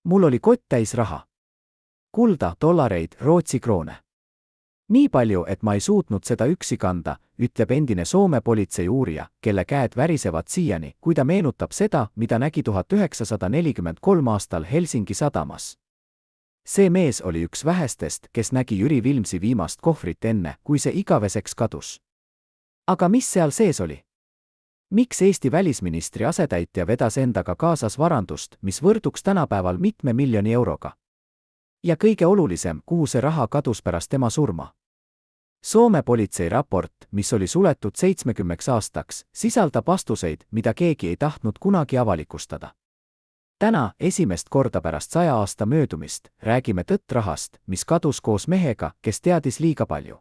Mul oli kott täis raha. Kulda, dollareid, Rootsi kroone. Nii palju, et ma ei suutnud seda üksi kanda, ütleb endine Soome politsei uurija, kelle käed värisevad siiani, kui ta meenutab seda, mida nägi 1943 aastal Helsingi sadamas. See mees oli üks vähestest, kes nägi Jüri Vilmsi viimast kohvrit enne, kui see igaveseks kadus. Aga mis seal sees oli? Miks Eesti välisministri asetäitja vedas endaga kaasas varandust, mis võrduks tänapäeval mitme miljoni euroga? Ja kõige olulisem, kuhu see raha kadus pärast tema surma? Soome politsei raport, mis oli suletud 70 aastaks, sisaldab vastuseid, mida keegi ei tahtnud kunagi avalikustada. Täna, esimest korda pärast 100 aasta möödumist, räägime tõtt rahast, mis kadus koos mehega, kes teadis liiga palju.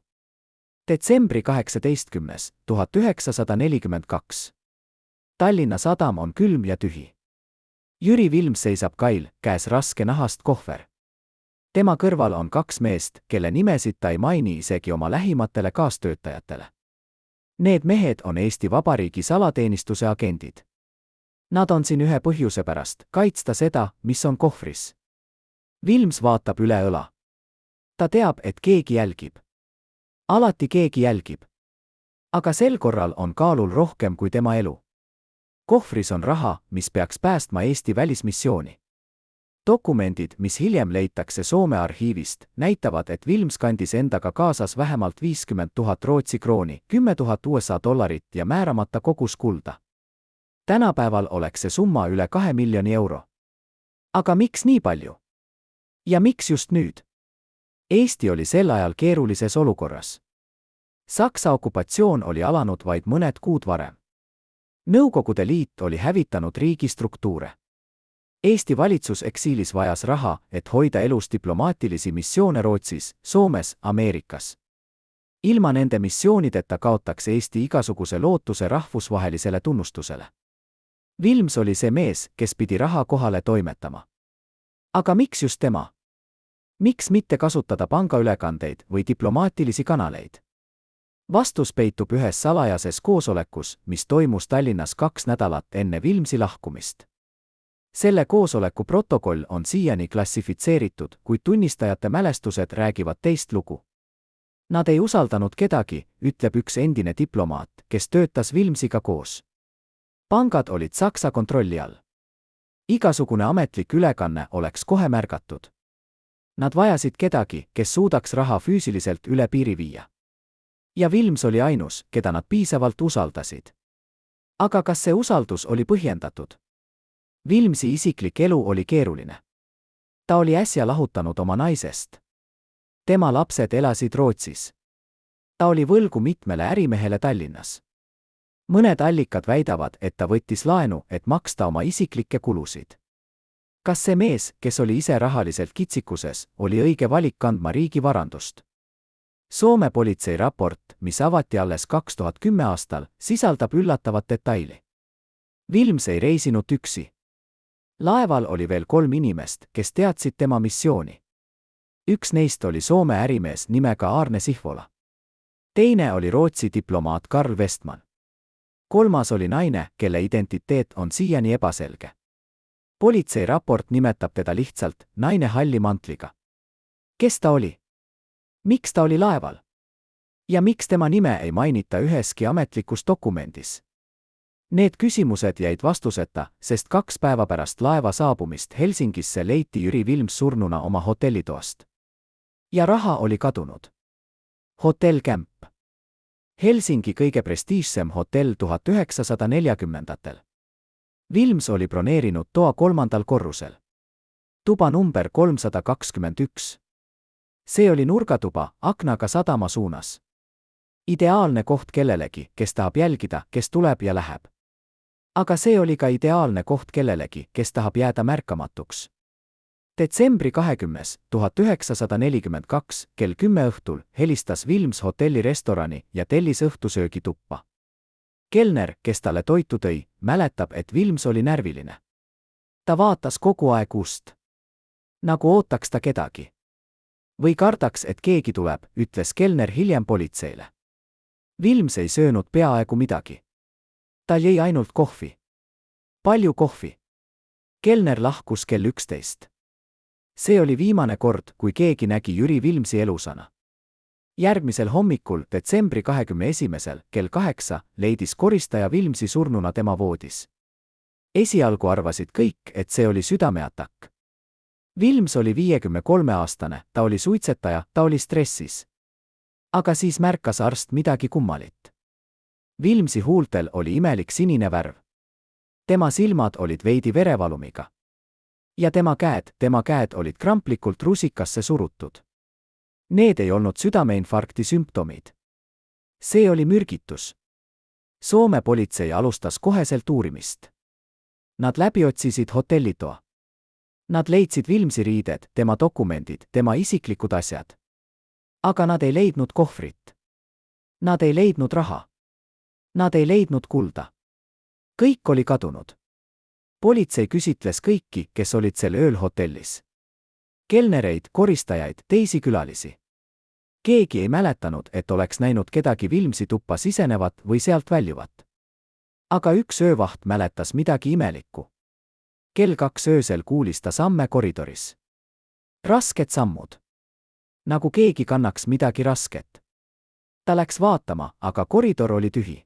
Detsembri 18. 1942. Tallinna sadam on külm ja tühi. Jüri Vilms seisab kail, käes raske nahast kohver. Tema kõrval on kaks meest, kelle nimesid ta ei maini isegi oma lähimatele kaastöötajatele. Need mehed on Eesti Vabariigi salateenistuse agendid. Nad on siin ühe põhjuse pärast, kaitsta seda, mis on kohvris. Vilms vaatab üle õla. Ta teab, et keegi jälgib. Alati keegi jälgib. Aga sel korral on kaalul rohkem kui tema elu. Kohvris on raha, mis peaks päästma Eesti välismissiooni. Dokumendid, mis hiljem leitakse Soome arhiivist, näitavad, et Vilms kandis endaga kaasas vähemalt 50 000 Rootsi krooni, 10 000 USA dollarit ja määramata kogus kulda. Tänapäeval oleks see summa üle 2 miljoni euro. Aga miks nii palju? Ja miks just nüüd? Eesti oli sel ajal keerulises olukorras. Saksa okupatsioon oli alanud vaid mõned kuud varem. Nõukogude Liit oli hävitanud riigi struktuure. Eesti valitsus eksiilis vajas raha, et hoida elus diplomaatilisi missioone Rootsis, Soomes, Ameerikas. Ilma nende missioonideta kaotaks Eesti igasuguse lootuse rahvusvahelisele tunnustusele. Vilms oli see mees, kes pidi raha kohale toimetama. Aga miks just tema? Miks mitte kasutada pangaülekandeid või diplomaatilisi kanaleid? Vastus peitub ühes salajases koosolekus, mis toimus Tallinnas 2 nädalat enne Vilmsi lahkumist. Selle koosoleku protokoll on siiani klassifitseeritud, kuid tunnistajate mälestused räägivad teist lugu. Nad ei usaldanud kedagi, ütleb üks endine diplomaat, kes töötas Vilmsiga koos. Pangad olid Saksa kontrolli all. Igasugune ametlik ülekanne oleks kohe märgatud. Nad vajasid kedagi, kes suudaks raha füüsiliselt üle piiri viia. Ja Vilms oli ainus, keda nad piisavalt usaldasid. Aga kas see usaldus oli põhjendatud? Vilmsi isiklik elu oli keeruline. Ta oli äsja lahutanud oma naisest. Tema lapsed elasid Rootsis. Ta oli võlgu mitmele ärimehele Tallinnas. Mõned allikad väidavad, et ta võttis laenu, et maksta oma isiklikke kulusid. Kas see mees, kes oli ise rahaliselt kitsikuses, oli õige valik kandma riigi varandust? Soome politsei raport, mis avati alles 2010 aastal, sisaldab üllatavat detaili. Vilms ei reisinud üksi. Laeval oli veel 3 inimest, kes teadsid tema missiooni. Üks neist oli Soome ärimees nimega Arne Sihvola. Teine oli Rootsi diplomaat Karl Westman. 3. oli naine, kelle identiteet on siiani ebaselge. Politsei raport nimetab teda lihtsalt naine halli mantliga. Kes ta oli? Miks ta oli laeval? Ja miks tema nime ei mainita üheski ametlikus dokumendis? Need küsimused jäid vastuseta, sest 2 päeva pärast laeva saabumist Helsingisse leiti Jüri Vilms surnuna oma hotellitoast. Ja raha oli kadunud. Hotell Camp. Helsingi kõige prestiižsem hotell 1940-ndatel. Vilms oli broneerinud toa 3. korrusel. Tuba number 321. See oli nurgatuba, aknaga sadama suunas. Ideaalne koht kellelegi, kes tahab jälgida, kes tuleb ja läheb. Aga see oli ka ideaalne koht kellelegi, kes tahab jääda märkamatuks. Detsembri 20. 1942 kell 10 õhtul helistas Vilms hotelli restorani ja tellis õhtusöögi tuppa. Kelner, kes talle toitu tõi, mäletab, et Vilms oli närviline. Ta vaatas kogu aeg ust. Nagu ootaks ta kedagi. Või kardaks, et keegi tuleb, ütles kelner hiljem politseile. Vilms ei söönud peaaegu midagi. Ta jõi ainult kohvi. Palju kohvi. Kelner lahkus kell 11. See oli viimane kord, kui keegi nägi Jüri Vilmsi elusana. Järgmisel hommikul, detsembri 21. kell 8, leidis koristaja Vilmsi surnuna tema voodis. Esialgu arvasid kõik, et see oli südameatakk. Vilms oli 53-aastane, ta oli suitsetaja, ta oli stressis. Aga siis märkas arst midagi kummalit. Vilmsi huultel oli imelik sinine värv. Tema silmad olid veidi verevalumiga. Ja tema käed olid kramplikult rusikasse surutud. Need ei olnud südameinfarkti sümptomid. See oli mürgitus. Soome politsei alustas koheselt uurimist. Nad läbiotsisid hotellitoa. Nad leidsid Vilmsi riided, tema dokumendid, tema isiklikud asjad. Aga nad ei leidnud kohvrit. Nad ei leidnud raha. Nad ei leidnud kulda. Kõik oli kadunud. Politsei küsitles kõiki, kes olid sel ööl hotellis. Kelnereid, koristajaid, teisi külalisi. Keegi ei mäletanud, et oleks näinud kedagi Vilmsi tuppa sisenevat või sealt väljuvat. Aga üks öövaht mäletas midagi imelikku. Kell 2 öösel kuulis ta samme koridoris. Rasked sammud. Nagu keegi kannaks midagi rasket. Ta läks vaatama, aga koridor oli tühi.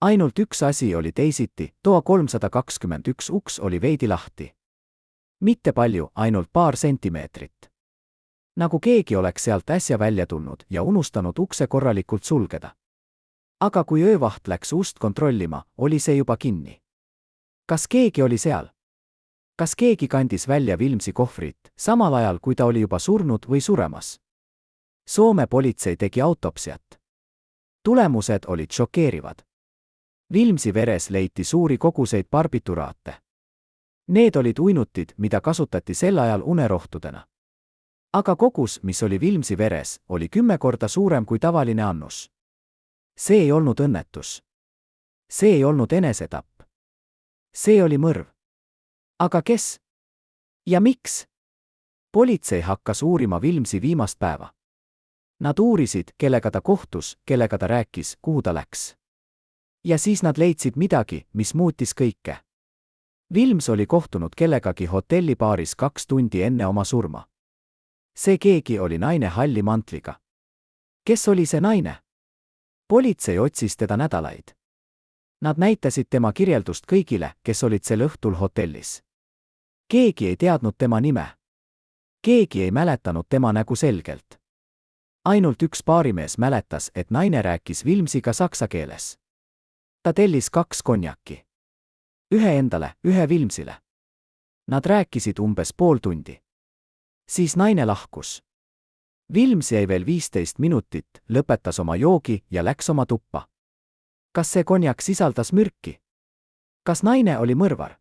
Ainult üks asi oli teisiti, toa 321 uks oli veidi lahti. Mitte palju, ainult paar sentimeetrit. Nagu keegi oleks sealt äsja välja tulnud ja unustanud ukse korralikult sulgeda. Aga kui öövaht läks ust kontrollima, oli see juba kinni. Kas keegi oli seal? Kas keegi kandis välja Vilmsi kohvrit, samal ajal kui ta oli juba surnud või suremas? Soome politsei tegi autopsiat. Tulemused olid šokeerivad. Vilmsi veres leiti suuri koguseid barbituraate. Need olid uinutid, mida kasutati sel ajal unerohtudena. Aga kogus, mis oli Vilmsi veres, oli 10 korda suurem kui tavaline annus. See ei olnud õnnetus. See ei olnud enesetapp. See oli mõrv. Aga kes? Ja miks? Politsei hakkas uurima Vilmsi viimast päeva. Nad uurisid, kellega ta kohtus, kellega ta rääkis, kuhu ta läks. Ja siis nad leidsid midagi, mis muutis kõike. Vilms oli kohtunud kellegagi hotellibaaris 2 tundi enne oma surma. See keegi oli naine halli mantliga. Kes oli see naine? Politsei otsis teda nädalaid. Nad näitasid tema kirjeldust kõigile, kes olid sel õhtul hotellis. Keegi ei teadnud tema nime. Keegi ei mäletanud tema nägu selgelt. Ainult üks baarimees mäletas, et naine rääkis Vilmsiga saksa keeles. Ta tellis 2 konjaki. Ühe endale, ühe Vilmsile. Nad rääkisid umbes pool tundi. Siis naine lahkus. Vilms jäi veel 15 minutit, lõpetas oma joogi ja läks oma tuppa. Kas see konjak sisaldas mürki? Kas naine oli mõrvar?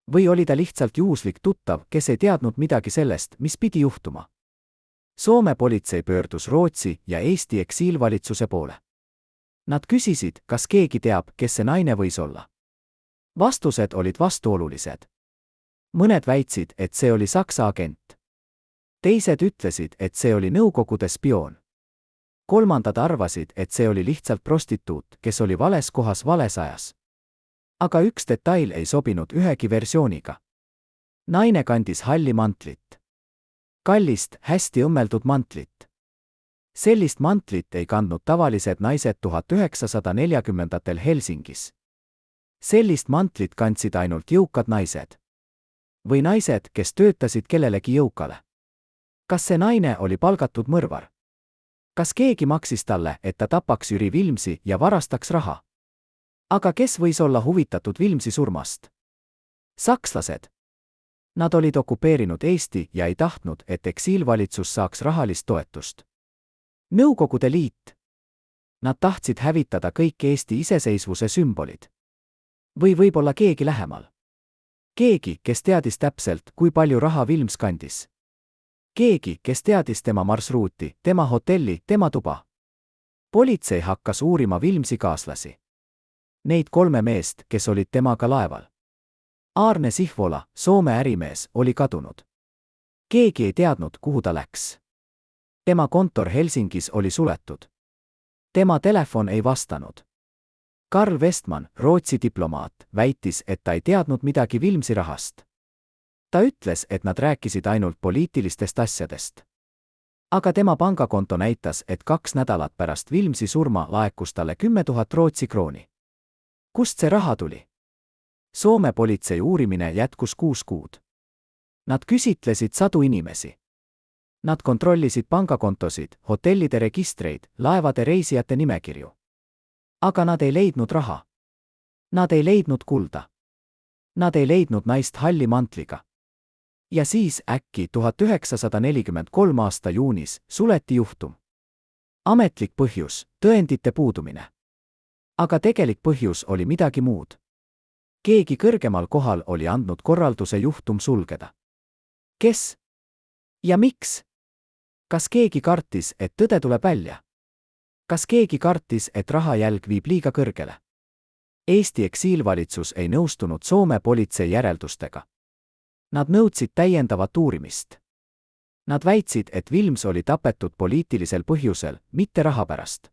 Või oli ta lihtsalt juhuslik tuttav, kes ei teadnud midagi sellest, mis pidi juhtuma? Soome politsei pöördus Rootsi ja Eesti eksiilvalitsuse poole. Nad küsisid, kas keegi teab, kes see naine võis olla. Vastused olid vastuolulised. Mõned väitsid, et see oli Saksa agent. Teised ütlesid, et see oli Nõukogude spioon. Kolmandad arvasid, et see oli lihtsalt prostituut, kes oli vales kohas vales ajas. Aga üks detail ei sobinud ühegi versiooniga. Naine kandis halli mantlit. Kallist, hästi õmmeldud mantlit. Sellist mantlit ei kandnud tavalised naised 1940-ndatel Helsingis. Sellist mantlit kandsid ainult jõukad naised. Või naised, kes töötasid kellelegi jõukale. Kas see naine oli palgatud mõrvar? Kas keegi maksis talle, et ta tapaks Jüri Vilmsi ja varastaks raha? Aga kes võis olla huvitatud Vilmsi surmast? Sakslased. Nad olid okupeerinud Eesti ja ei tahtnud, et eksiilvalitsus saaks rahalist toetust. Nõukogude Liit. Nad tahtsid hävitada kõik Eesti iseseisvuse sümbolid. Või võib-olla keegi lähemal. Keegi, kes teadis täpselt, kui palju raha Vilms kandis. Keegi, kes teadis tema marsruuti, tema hotelli, tema tuba. Politsei hakkas uurima Vilmsi kaaslasi. Neid 3 meest, kes olid temaga laeval. Aarne Sihvola, Soome ärimees, oli kadunud. Keegi ei teadnud, kuhu ta läks. Tema kontor Helsingis oli suletud. Tema telefon ei vastanud. Karl Westman, Rootsi diplomaat, väitis, et ta ei teadnud midagi Vilmsi rahast. Ta ütles, et nad rääkisid ainult poliitilistest asjadest. Aga tema pangakonto näitas, et 2 nädalat pärast Vilmsi surma laekus talle 10 000 Rootsi krooni. Kust see raha tuli? Soome politsei uurimine jätkus 6 kuud. Nad küsitlesid sadu inimesi. Nad kontrollisid pangakontosid, hotellide registreid, laevade reisijate nimekirju. Aga nad ei leidnud raha. Nad ei leidnud kulda. Nad ei leidnud naist halli mantliga. Ja siis äkki 1943 aasta juunis suleti juhtum. Ametlik põhjus, tõendite puudumine. Aga tegelik põhjus oli midagi muud. Keegi kõrgemal kohal oli andnud korralduse juhtum sulgeda. Kes? Ja miks? Kas keegi kartis, et tõde tuleb välja? Kas keegi kartis, et rahajälg viib liiga kõrgele? Eesti eksiilvalitsus ei nõustunud Soome politsei järeldustega. Nad nõudsid täiendavat uurimist. Nad väitsid, et Vilms oli tapetud poliitilisel põhjusel, mitte raha pärast.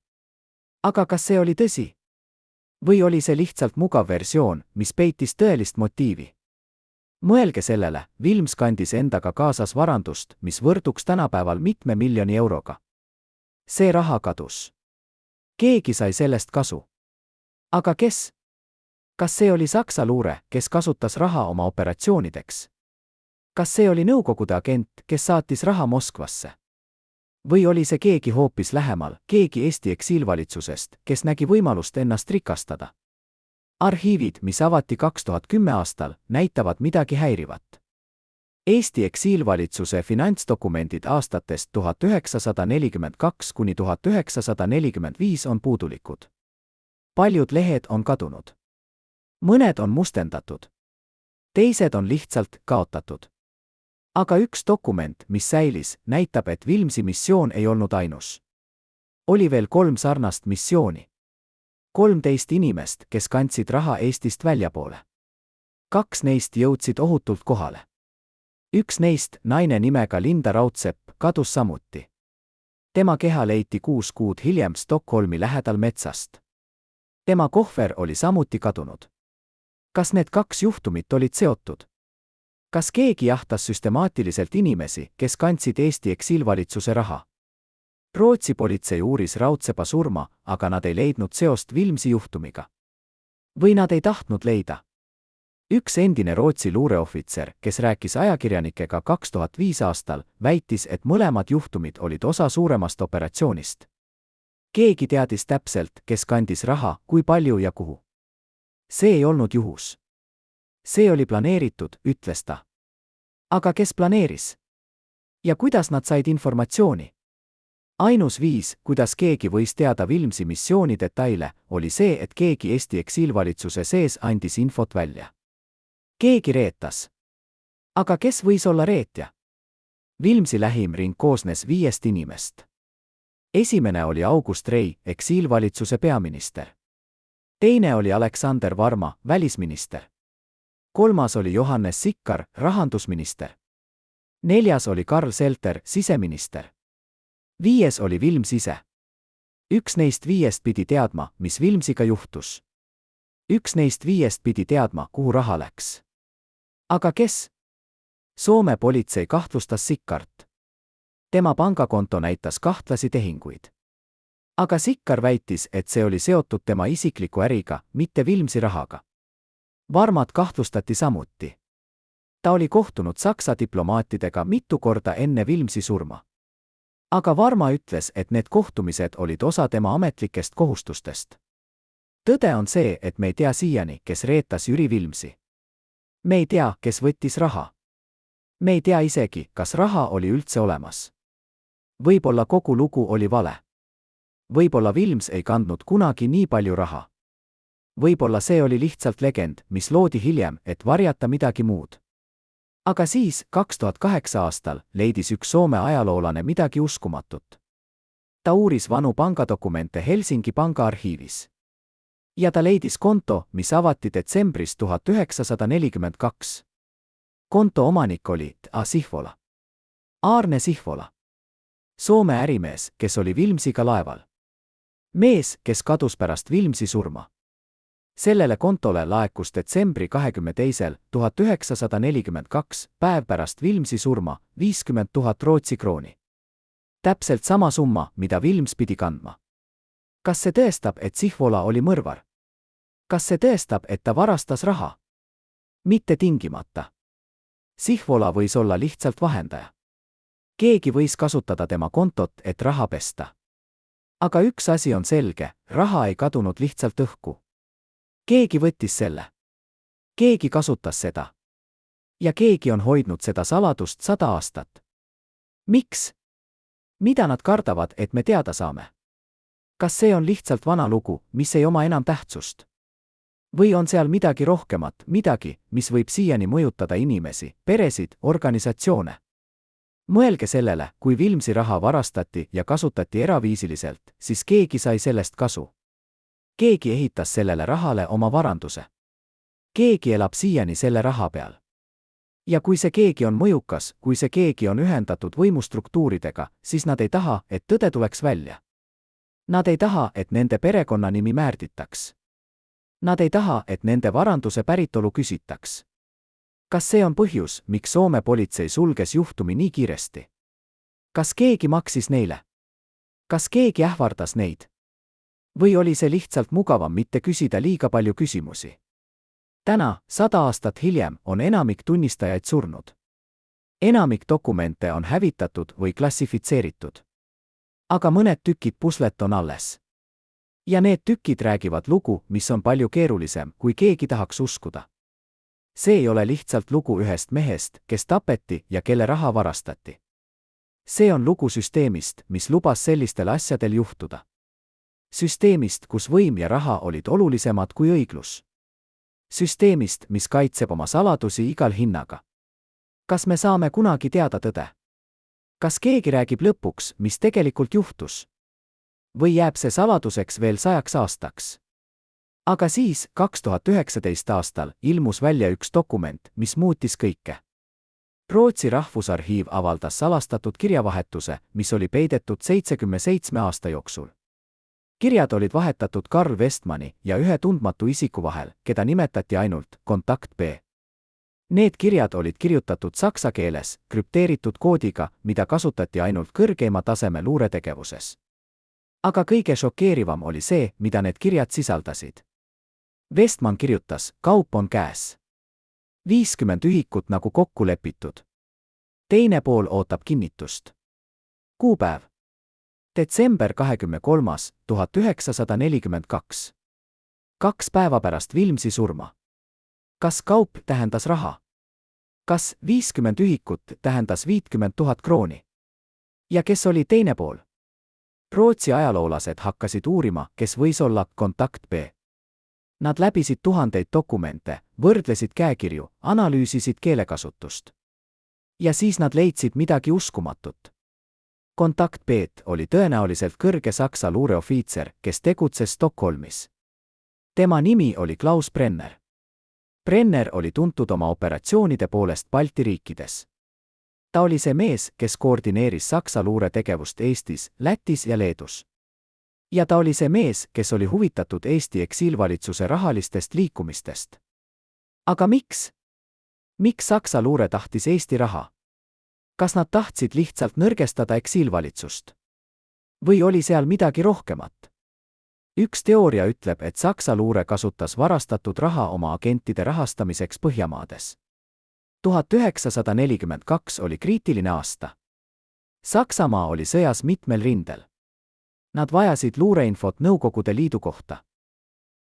Aga kas see oli tõsi? Või oli see lihtsalt mugav versioon, mis peitis tõelist motiivi? Mõelge sellele, Vilms kandis endaga kaasas varandust, mis võrduks tänapäeval mitme miljoni euroga. See raha kadus. Keegi sai sellest kasu. Aga kes? Kas see oli Saksa luure, kes kasutas raha oma operatsioonideks? Kas see oli Nõukogude agent, kes saatis raha Moskvasse? Või oli see keegi hoopis lähemal, keegi Eesti eksiilvalitsusest, kes nägi võimalust ennast rikastada? Arhiivid, mis avati 2010 aastal, näitavad midagi häirivat. Eesti eksiilvalitsuse finantsdokumendid aastatest 1942 kuni 1945 on puudulikud. Paljud lehed on kadunud. Mõned on mustendatud. Teised on lihtsalt kaotatud. Aga üks dokument, mis säilis, näitab, et Vilmsi missioon ei olnud ainus. Oli veel 3 sarnast missiooni. 13 inimest, kes kandsid raha Eestist väljapoole. 2 neist jõudsid ohutult kohale. Üks neist, naine nimega Linda Raudsepp, kadus samuti. Tema keha leiti 6 kuud hiljem Stockholmi lähedal metsast. Tema kohver oli samuti kadunud. Kas need 2 juhtumit olid seotud? Kas keegi jahtas süstemaatiliselt inimesi, kes kandsid Eesti eksiilvalitsuse raha? Rootsi politsei uuris Raudsepa surma, aga nad ei leidnud seost Vilmsi juhtumiga. Või nad ei tahtnud leida? Üks endine Rootsi luureohvitser, kes rääkis ajakirjanikega 2005 aastal, väitis, et mõlemad juhtumid olid osa suuremast operatsioonist. Keegi teadis täpselt, kes kandis raha, kui palju ja kuhu. See ei olnud juhus. See oli planeeritud, ütles ta. Aga kes planeeris? Ja kuidas nad said informatsiooni? Ainus viis, kuidas keegi võis teada Vilmsi missiooni detaile, oli see, et keegi Eesti eksiilvalitsuse sees andis infot välja. Keegi reetas. Aga kes võis olla reetja? Vilmsi lähim ring koosnes 5 inimest. Esimene oli August Rei, eksiilvalitsuse peaminister. Teine oli Aleksander Varma, välisminister. 3. oli Johannes Sikkar, rahandusminister. 4. oli Karl Selter, siseminister. 5. oli Vilms ise. Üks neist 5 pidi teadma, mis Vilmsiga juhtus. Üks neist 5 pidi teadma, kuhu raha läks. Aga kes? Soome politsei kahtlustas Sikkart. Tema pangakonto näitas kahtlasi tehinguid. Aga Sikkar väitis, et see oli seotud tema isikliku äriga, mitte Vilmsi rahaga. Varmat kahtlustati samuti. Ta oli kohtunud Saksa diplomaatidega mitu korda enne Vilmsi surma. Aga Varma ütles, et need kohtumised olid osa tema ametlikest kohustustest. Tõde on see, et me ei tea siiani, kes reetas Jüri Vilmsi. Me ei tea, kes võttis raha. Me ei tea isegi, kas raha oli üldse olemas. Võib-olla kogu lugu oli vale. Võib-olla Vilms ei kandnud kunagi nii palju raha. Võib-olla see oli lihtsalt legend, mis loodi hiljem, et varjata midagi muud. Aga siis, 2008 aastal, leidis üks Soome ajaloolane midagi uskumatut. Ta uuris vanu pangadokumente Helsingi pangaarhiivis. Ja ta leidis konto, mis avati detsembris 1942. Konto omanik oli A. Sihvola. Aarne Sihvola. Soome ärimees, kes oli Vilmsiga laeval. Mees, kes kadus pärast Vilmsi surma. Sellele kontole laekus detsembri 22. 1942 päev pärast Vilmsi surma 50 000 Rootsi krooni. Täpselt sama summa, mida Vilms pidi kandma. Kas see tõestab, et Sihvola oli mõrvar? Kas see tõestab, et ta varastas raha? Mitte tingimata. Sihvola võis olla lihtsalt vahendaja. Keegi võis kasutada tema kontot, et raha pesta. Aga üks asi on selge, raha ei kadunud lihtsalt õhku. Keegi võttis selle. Keegi kasutas seda. Ja keegi on hoidnud seda saladust 100 aastat. Miks? Mida nad kardavad, et me teada saame? Kas see on lihtsalt vana lugu, mis ei oma enam tähtsust? Või on seal midagi rohkemat, midagi, mis võib siiani mõjutada inimesi, peresid, organisatsioone? Mõelge sellele, kui Vilmsi raha varastati ja kasutati eraviisiliselt, siis keegi sai sellest kasu. Keegi ehitas sellele rahale oma varanduse. Keegi elab siiani selle raha peal. Ja kui see keegi on mõjukas, kui see keegi on ühendatud võimustruktuuridega, siis nad ei taha, et tõde tuleks välja. Nad ei taha, et nende perekonnanimi määrditaks. Nad ei taha, et nende varanduse päritolu küsitaks. Kas see on põhjus, miks Soome politsei sulges juhtumi nii kiiresti? Kas keegi maksis neile? Kas keegi ähvardas neid? Või oli see lihtsalt mugavam mitte küsida liiga palju küsimusi? Täna, 100 aastat hiljem, on enamik tunnistajaid surnud. Enamik dokumente on hävitatud või klassifitseeritud. Aga mõned tükid puslet on alles. Ja need tükid räägivad lugu, mis on palju keerulisem, kui keegi tahaks uskuda. See ei ole lihtsalt lugu ühest mehest, kes tapeti ja kelle raha varastati. See on lugu süsteemist, mis lubas sellistel asjadel juhtuda. Süsteemist, kus võim ja raha olid olulisemad kui õiglus. Süsteemist, mis kaitseb oma saladusi igal hinnaga. Kas me saame kunagi teada tõde? Kas keegi räägib lõpuks, mis tegelikult juhtus? Või jääb see saladuseks veel 100 aastaks? Aga siis, 2019 aastal, ilmus välja üks dokument, mis muutis kõike. Rootsi Rahvusarhiiv avaldas salastatud kirjavahetuse, mis oli peidetud 77 aasta jooksul. Kirjad olid vahetatud Carl Westmani ja ühe tundmatu isiku vahel, keda nimetati ainult Kontakt B. Need kirjad olid kirjutatud saksa keeles, krüpteeritud koodiga, mida kasutati ainult kõrgeima taseme luuretegevuses. Aga kõige šokeerivam oli see, mida need kirjad sisaldasid. Westman kirjutas, kaup on käes. 50 ühikut nagu kokku lepitud. Teine pool ootab kinnitust. Kuupäev. Detsember 23. 1942. 2 päeva pärast Vilmsi surma. Kas kaup tähendas raha? Kas 50 ühikut tähendas 50 000 krooni? Ja kes oli teine pool? Rootsi ajaloolased hakkasid uurima, kes võis olla Kontakt B. Nad läbisid tuhandeid dokumente, võrdlesid käekirju, analüüsisid keelekasutust. Ja siis nad leidsid midagi uskumatut. Kontakt B oli tõenäoliselt kõrge Saksa luureofiitser, kes tegutses Stockholmis. Tema nimi oli Klaus Brenner. Brenner oli tuntud oma operatsioonide poolest Balti riikides. Ta oli see mees, kes koordineeris Saksa luuretegevust Eestis, Lätis ja Leedus. Ja ta oli see mees, kes oli huvitatud Eesti eksiilvalitsuse rahalistest liikumistest. Aga miks? Miks Saksa luure tahtis Eesti raha? Kas nad tahtsid lihtsalt nõrgestada eksiilvalitsust? Või oli seal midagi rohkemat? Üks teooria ütleb, et Saksa luure kasutas varastatud raha oma agentide rahastamiseks Põhjamaades. 1942 oli kriitiline aasta. Saksamaa oli sõjas mitmel rindel. Nad vajasid luureinfot Nõukogude Liidu kohta.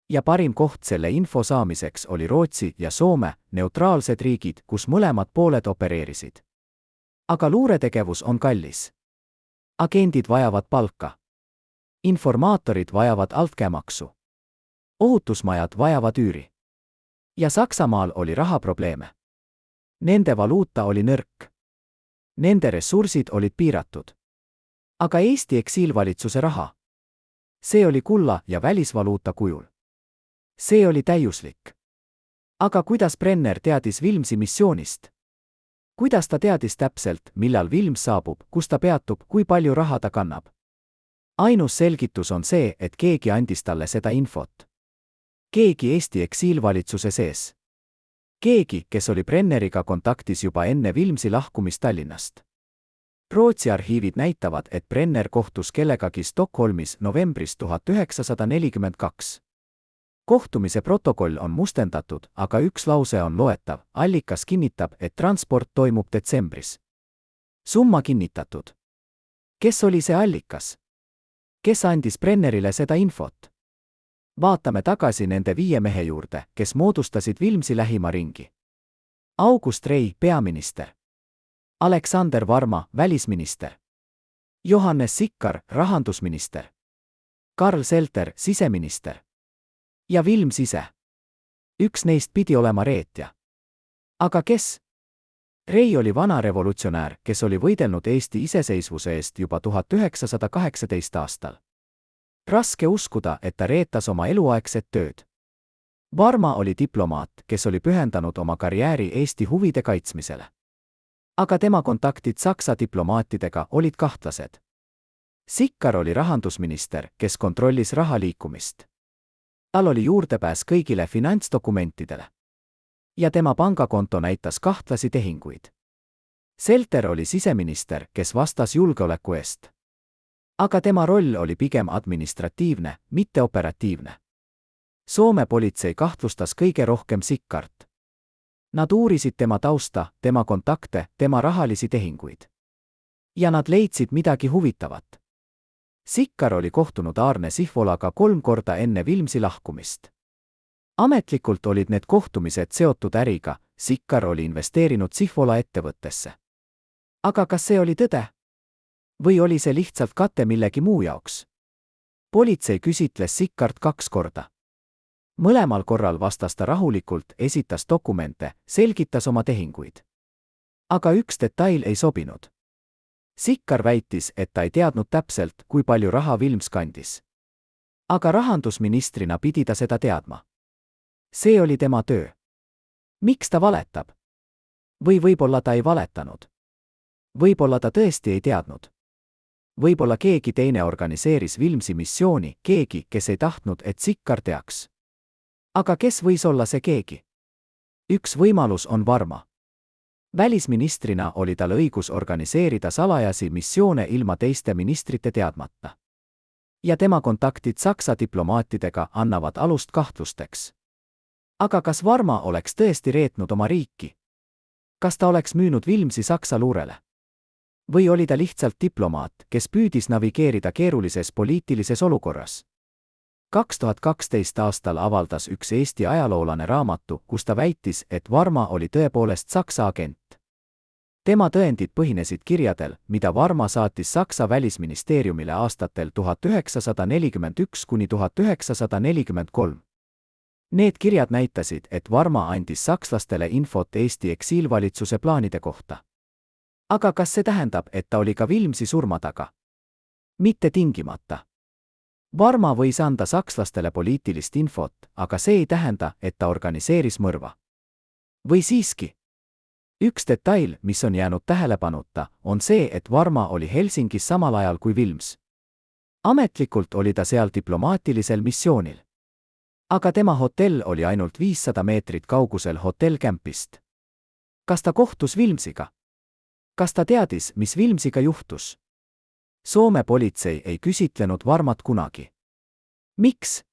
Ja parim koht selle info saamiseks oli Rootsi ja Soome, neutraalsed riigid, kus mõlemad pooled opereerisid. Aga luuretegevus on kallis. Agendid vajavad palka. Informaatorid vajavad altkäemaksu. Ohutusmajad vajavad üüri. Ja Saksamaal oli rahaprobleeme. Nende valuuta oli nõrk. Nende ressursid olid piiratud. Aga Eesti eksiilvalitsuse raha? See oli kulla ja välisvaluuta kujul. See oli täiuslik. Aga kuidas Brenner teadis Vilmsi missioonist? Kuidas ta teadis täpselt, millal Vilms saabub, kus ta peatub, kui palju raha ta kannab? Ainus selgitus on see, et keegi andis talle seda infot. keegi Eesti eksiilvalitsuse sees. Keegi, kes oli Brenneriga kontaktis juba enne Vilmsi lahkumist Tallinnast. Rootsi arhiivid näitavad, et Brenner kohtus kellegagi Stockholmis novembris 1942. Kohtumise protokoll on mustendatud, aga üks lause on loetav. Allikas kinnitab, et transport toimub detsembris. Summa kinnitatud. Kes oli see allikas? Kes andis Brennerile seda infot? Vaatame tagasi nende 5 mehe juurde, kes moodustasid Vilmsi lähima ringi. August Rei, peaminister. Aleksander Varma, välisminister. Johannes Sikkar, rahandusminister. Karl Selter, siseminister. Ja Vilms ise. Üks neist pidi olema reetja. Aga kes? Rei oli vana revolutsionäär, kes oli võidelnud Eesti iseseisvuse eest juba 1918 aastal. Raske uskuda, et ta reetas oma eluaegset tööd. Varma oli diplomaat, kes oli pühendanud oma karjääri Eesti huvide kaitsmisele. Aga tema kontaktid Saksa diplomaatidega olid kahtlased. Sikkar oli rahandusminister, kes kontrollis raha liikumist. Tal oli juurdepääs kõigile finantsdokumentidele. Ja tema pangakonto näitas kahtlasi tehinguid. Selter oli siseminister, kes vastas julgeoleku eest. Aga tema roll oli pigem administratiivne, mitte operatiivne. Soome politsei kahtlustas kõige rohkem Sikkart. Nad uurisid tema tausta, tema kontakte, tema rahalisi tehinguid. Ja nad leidsid midagi huvitavat. Sikkar oli kohtunud Aarne Sihvolaga 3 korda enne Vilmsi lahkumist. Ametlikult olid need kohtumised seotud äriga, Sikkar oli investeerinud Sihvola ettevõttesse. Aga kas see oli tõde? Või oli see lihtsalt kate millegi muu jaoks? Politsei küsitles Sikkart 2 korda. Mõlemal korral vastas ta rahulikult, esitas dokumente, selgitas oma tehinguid. Aga üks detail ei sobinud. Sikkar väitis, et ta ei teadnud täpselt, kui palju raha Vilms kandis. Aga rahandusministrina pidi ta seda teadma. See oli tema töö. Miks ta valetab? Või võib-olla ta ei valetanud? Võib-olla ta tõesti ei teadnud? Võib-olla keegi teine organiseeris Vilmsi missiooni, keegi, kes ei tahtnud, et Sikkar teaks. Aga kes võis olla see keegi? Üks võimalus on Varma. Välisministrina oli tal õigus organiseerida salajasi missioone ilma teiste ministrite teadmata. Ja tema kontaktid Saksa diplomaatidega annavad alust kahtlusteks. Aga kas Varma oleks tõesti reetnud oma riiki? Kas ta oleks müünud Vilmsi Saksa luurele? Või oli ta lihtsalt diplomaat, kes püüdis navigeerida keerulises poliitilises olukorras? 2012 aastal avaldas üks Eesti ajaloolane raamatu, kus ta väitis, et Varma oli tõepoolest Saksa agent. Tema tõendid põhinesid kirjadel, mida Varma saatis Saksa välisministeeriumile aastatel 1941 kuni 1943. Need kirjad näitasid, et Varma andis sakslastele infot Eesti eksiilvalitsuse plaanide kohta. Aga kas see tähendab, et ta oli ka Vilmsi surma taga? Mitte tingimata. Varma võis anda sakslastele poliitilist infot, aga see ei tähenda, et ta organiseeris mõrva. Või siiski? Üks detail, mis on jäänud tähelepanuta, on see, et Varma oli Helsingis samal ajal kui Vilms. Ametlikult oli ta seal diplomaatilisel missioonil. Aga tema hotell oli ainult 500 meetrit kaugusel hotell Campist. Kas ta kohtus Vilmsiga? Kas ta teadis, mis Vilmsiga juhtus? Soome politsei ei küsitlenud Varmat kunagi. Miks?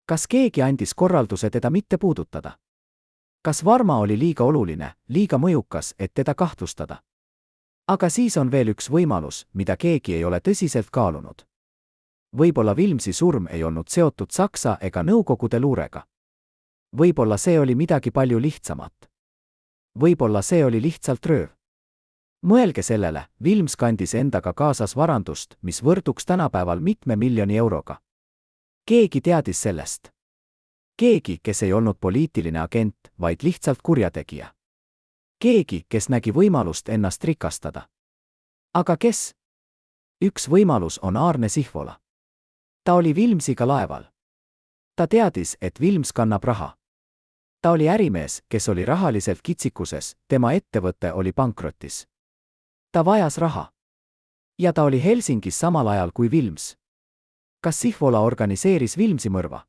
Kas keegi andis korralduse teda mitte puudutada? Kas Varma oli liiga oluline, liiga mõjukas, et teda kahtlustada? Aga siis on veel üks võimalus, mida keegi ei ole tõsiselt kaalunud. Võib-olla Vilmsi surm ei olnud seotud Saksa ega Nõukogude luurega. Võib-olla see oli midagi palju lihtsamat. Võib-olla see oli lihtsalt rööv. Mõelge sellele, Vilms kandis endaga kaasas varandust, mis võrduks tänapäeval mitme miljoni euroga. Keegi teadis sellest. Keegi, kes ei olnud poliitiline agent, vaid lihtsalt kurjategija. Keegi, kes nägi võimalust ennast rikastada. Aga kes? Üks võimalus on Aarne Sihvola. Ta oli Vilmsiga laeval. Ta teadis, et Vilms kannab raha. Ta oli ärimees, kes oli rahaliselt kitsikuses, tema ettevõte oli pankrotis. Ta vajas raha. Ja ta oli Helsingis samal ajal kui Vilms. Kas Sihvola organiseeris Vilmsi mõrva?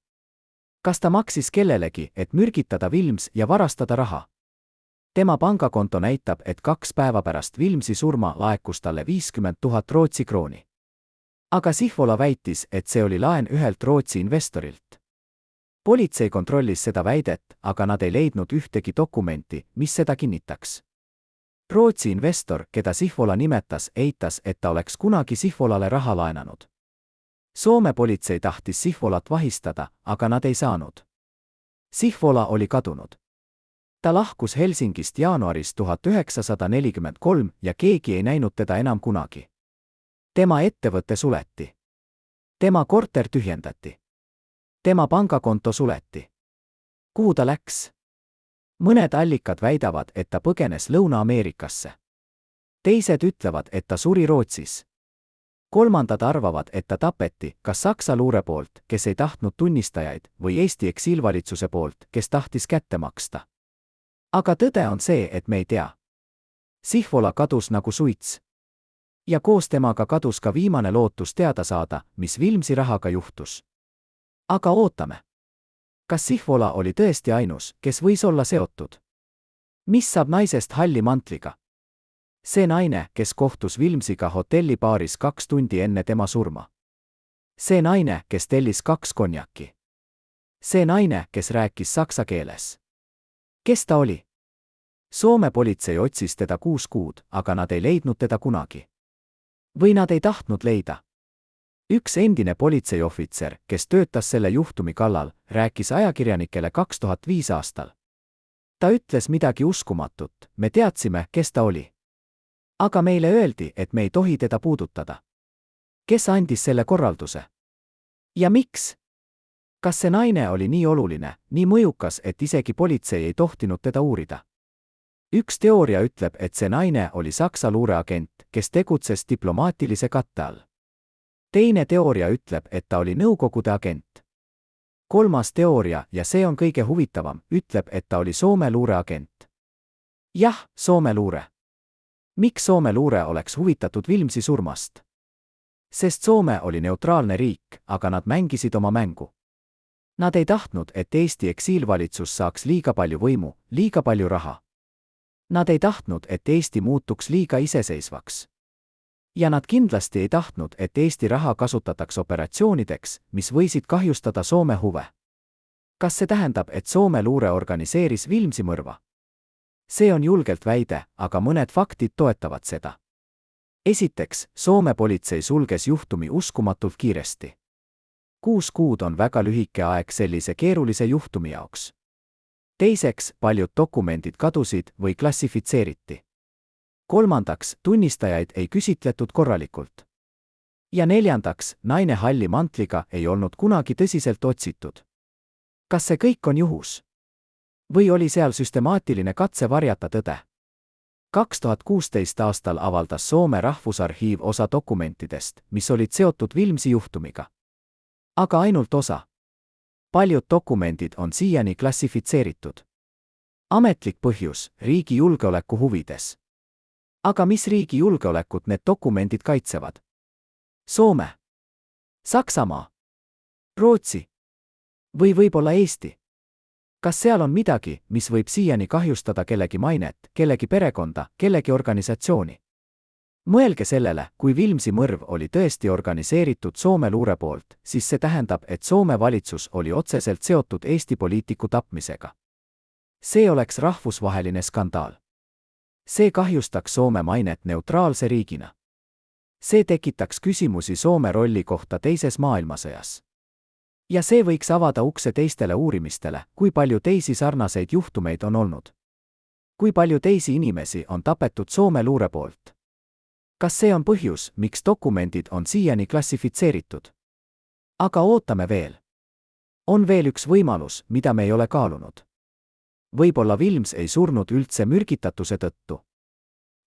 kas ta maksis kellelegi, et mürgitada Vilms ja varastada raha? Tema pangakonto näitab, et 2 päeva pärast Vilmsi surma laekus talle 50 000 Rootsi krooni. Aga Sihvola väitis, et see oli laen ühelt Rootsi investorilt. Politsei kontrollis seda väidet, aga nad ei leidnud ühtegi dokumenti, mis seda kinnitaks. Rootsi investor, keda Sihvola nimetas, eitas, et ta oleks kunagi Sihvolale raha laenanud. Soome politsei tahtis Sihvolat vahistada, aga nad ei saanud. Sihvola oli kadunud. Ta lahkus Helsingist jaanuaris 1943 ja keegi ei näinud teda enam kunagi. Tema ettevõte suleti. Tema korter tühjendati. Tema pangakonto suleti. Kuhu ta läks? Mõned allikad väidavad, et ta põgenes Lõuna-Ameerikasse. Teised ütlevad, et ta suri Rootsis. Kolmandad arvavad, et ta tapeti kas Saksa luure poolt, kes ei tahtnud tunnistajaid, või Eesti eksiilvalitsuse poolt, kes tahtis kätte maksta. Aga tõde on see, et me ei tea. Sihvola kadus nagu suits. Ja koos temaga kadus ka viimane lootus teada saada, mis Vilmsi rahaga juhtus. Aga ootame. Kas Sihvola oli tõesti ainus, kes võis olla seotud? Mis saab naisest halli mantliga? See naine, kes kohtus Vilmsiga hotellibaaris 2 tundi enne tema surma. See naine, kes tellis 2 konjaki. See naine, kes rääkis saksa keeles. Kes ta oli? Soome politsei otsis teda 6 kuud, aga nad ei leidnud teda kunagi. Või nad ei tahtnud leida. Üks endine politseiohvitser, kes töötas selle juhtumi kallal, rääkis ajakirjanikele 2005 aastal. Ta ütles midagi uskumatut, me teadsime, kes ta oli. Aga meile öeldi, et me ei tohi teda puudutada. Kes andis selle korralduse? Ja miks? Kas see naine oli nii oluline, nii mõjukas, et isegi politsei ei tohtinud teda uurida? Üks teooria ütleb, et see naine oli Saksa luureagent, kes tegutses diplomaatilise katte all. Teine teooria ütleb, et ta oli Nõukogude agent. Kolmas teooria, ja see on kõige huvitavam, ütleb, et ta oli Soome luureagent. Jah, Soome luure. Miks Soome luure oleks huvitatud Vilmsi surmast? Sest Soome oli neutraalne riik, aga nad mängisid oma mängu. Nad ei tahtnud, et Eesti eksiilvalitsus saaks liiga palju võimu, liiga palju raha. Nad ei tahtnud, et Eesti muutuks liiga iseseisvaks. Ja nad kindlasti ei tahtnud, et Eesti raha kasutataks operatsioonideks, mis võisid kahjustada Soome huve. Kas see tähendab, et Soome luure organiseeris Vilmsi mõrva? See on julgelt väide, aga mõned faktid toetavad seda. Esiteks, Soome politsei sulges juhtumi uskumatult kiiresti. 6 kuud on väga lühike aeg sellise keerulise juhtumi jaoks. Teiseks, paljud dokumendid kadusid või klassifitseeriti. Kolmandaks, tunnistajaid ei küsitletud korralikult. Ja neljandaks, naine halli mantliga ei olnud kunagi tõsiselt otsitud. Kas see kõik on juhus? Või oli seal süstemaatiline katse varjata tõde? 2016 aastal avaldas Soome Rahvusarhiiv osa dokumentidest, mis olid seotud Vilmsi juhtumiga. Aga ainult osa. Paljud dokumendid on siiani klassifitseeritud. Ametlik põhjus, riigi julgeoleku huvides. Aga mis riigi julgeolekut need dokumendid kaitsevad? Soome? Saksamaa? Rootsi? Või võib-olla Eesti? Kas seal on midagi, mis võib siiani kahjustada kellegi mainet, kellegi perekonda, kellegi organisatsiooni? Mõelge sellele, kui Vilmsi mõrv oli tõesti organiseeritud Soome luure poolt, siis see tähendab, et Soome valitsus oli otseselt seotud Eesti poliitiku tapmisega. See oleks rahvusvaheline skandaal. See kahjustaks Soome mainet neutraalse riigina. See tekitaks küsimusi Soome rolli kohta teises maailmasõjas. Ja see võiks avada ukse teistele uurimistele, kui palju teisi sarnaseid juhtumeid on olnud. Kui palju teisi inimesi on tapetud Soome luure poolt. Kas see on põhjus, miks dokumendid on siiani klassifitseeritud? Aga ootame veel. On veel üks võimalus, mida me ei ole kaalunud. Võib-olla Vilms ei surnud üldse mürgitatuse tõttu.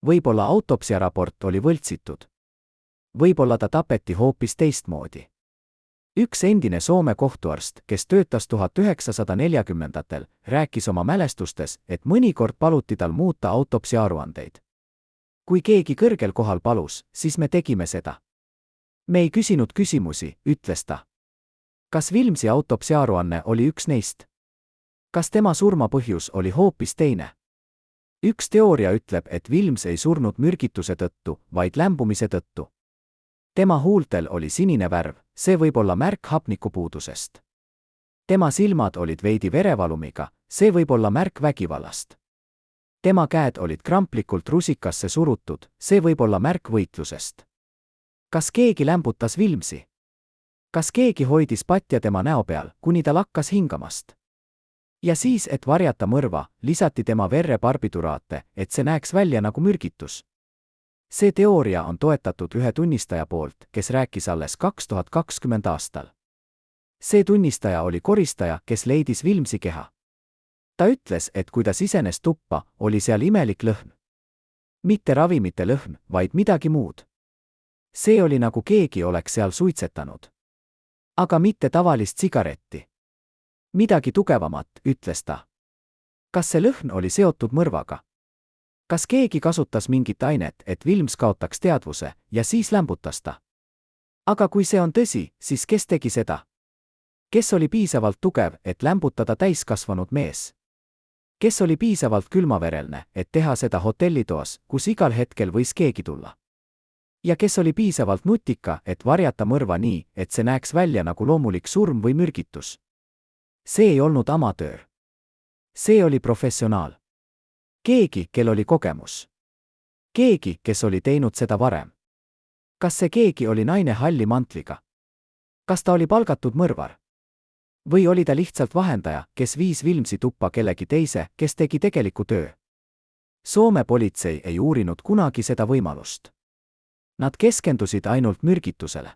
Võib-olla autopsiaraport oli võltsitud. Võib-olla ta tapeti hoopis teistmoodi. Üks endine Soome kohtuarst, kes töötas 1940-ndatel, rääkis oma mälestustes, et mõnikord paluti tal muuta autopsiaaruandeid. Kui keegi kõrgel kohal palus, siis me tegime seda. Me ei küsinud küsimusi, ütles ta. Kas Vilmsi autopsiaaruanne oli üks neist? Kas tema surma põhjus oli hoopis teine? Üks teooria ütleb, et Vilms ei surnud mürgituse tõttu, vaid lämbumise tõttu. Tema huultel oli sinine värv, see võib olla märk hapnikupuudusest. Tema silmad olid veidi verevalumiga, see võib olla märk vägivallast. Tema käed olid kramplikult rusikasse surutud, see võib olla märk võitlusest. Kas keegi lämbutas Vilmsi? Kas keegi hoidis patja tema näo peal, kuni ta lakkas hingamast? Ja siis, et varjata mõrva, lisati tema verre barbituraate, et see näeks välja nagu mürgitus. See teooria on toetatud ühe tunnistaja poolt, kes rääkis alles 2020 aastal. See tunnistaja oli koristaja, kes leidis Vilmsi keha. Ta ütles, et kui ta sisenes tuppa, oli seal imelik lõhn. Mitte ravimite lõhn, vaid midagi muud. See oli nagu keegi oleks seal suitsetanud. Aga mitte tavalist sigaretti. Midagi tugevamat, ütles ta. Kas see lõhn oli seotud mõrvaga? Kas keegi kasutas mingit ainet, et Vilms kaotaks teadvuse, ja siis lämbutas ta? Aga kui see on tõsi, siis kes tegi seda? Kes oli piisavalt tugev, et lämbutada täiskasvanud mees? Kes oli piisavalt külmaverelne, et teha seda hotellitoas, kus igal hetkel võis keegi tulla? Ja kes oli piisavalt nutika, et varjata mõrva nii, et see näeks välja nagu loomulik surm või mürgitus? See ei olnud amatöör. See oli professionaal. Keegi, kel oli kogemus. Keegi, kes oli teinud seda varem. Kas see keegi oli naine halli mantliga? Kas ta oli palgatud mõrvar? Või oli ta lihtsalt vahendaja, kes viis Vilmsi tuppa kellegi teise, kes tegi tegeliku töö? Soome politsei ei uurinud kunagi seda võimalust. Nad keskendusid ainult mürgitusele.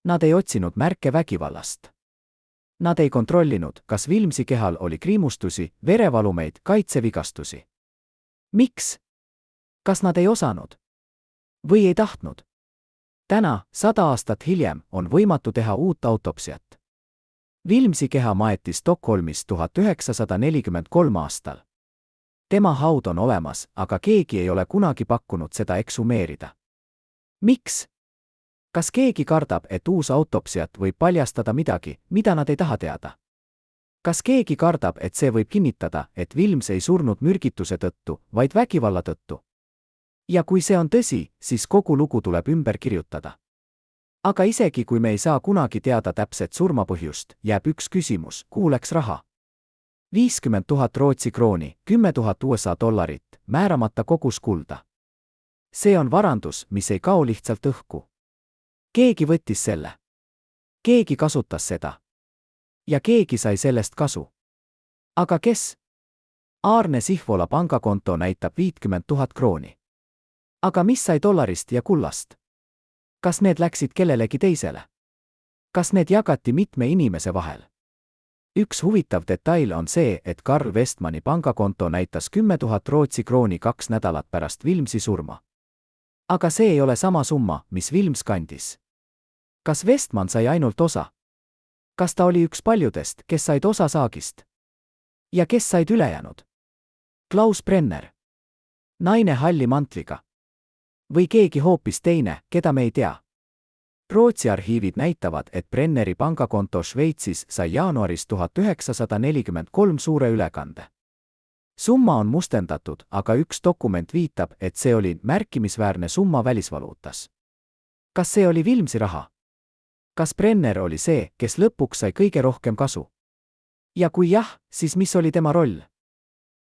Nad ei otsinud märke vägivallast. Nad ei kontrollinud, kas Vilmsi kehal oli kriimustusi, verevalumeid, kaitsevigastusi. Miks? Kas nad ei osanud? Või ei tahtnud? Täna, 100 aastat hiljem, on võimatu teha uut autopsiat. Vilmsi keha maeti Stockholmis 1943 aastal. Tema haud on olemas, aga keegi ei ole kunagi pakkunud seda ekshumeerida. Miks? Kas keegi kardab, et uus autopsiat võib paljastada midagi, mida nad ei taha teada? Kas keegi kardab, et see võib kinnitada, et Vilms ei surnud mürgituse tõttu, vaid vägivalla tõttu? Ja kui see on tõsi, siis kogu lugu tuleb ümber kirjutada. Aga isegi kui me ei saa kunagi teada täpset surmapõhjust, jääb üks küsimus, kuhu läks raha? 50 000 Rootsi krooni, 10 000 USA dollarit, määramata kogus kulda. See on varandus, mis ei kao lihtsalt õhku. Keegi võttis selle. Keegi kasutas seda. Ja keegi sai sellest kasu. Aga kes? Aarne Sihvola pangakonto näitab 50 000 krooni. Aga mis sai dollarist ja kullast? Kas need läksid kellelegi teisele? Kas need jagati mitme inimese vahel? Üks huvitav detail on see, et Karl Westmani pangakonto näitas 10 000 Rootsi krooni 2 nädalat pärast Vilmsi surma. Aga see ei ole sama summa, mis Vilms kandis. Kas Westman sai ainult osa? Kas ta oli üks paljudest, kes said osa saagist? Ja kes said ülejäänud? Klaus Brenner. Naine halli mantliga. Või keegi hoopis teine, keda me ei tea. Rootsi arhiivid näitavad, et Brenneri pangakonto Šveitsis sai jaanuaris 1943 suure ülekande. Summa on mustendatud, aga üks dokument viitab, et see oli märkimisväärne summa välisvaluutas. Kas see oli Vilmsi raha? Kas Brenner oli see, kes lõpuks sai kõige rohkem kasu? Ja kui jah, siis mis oli tema roll?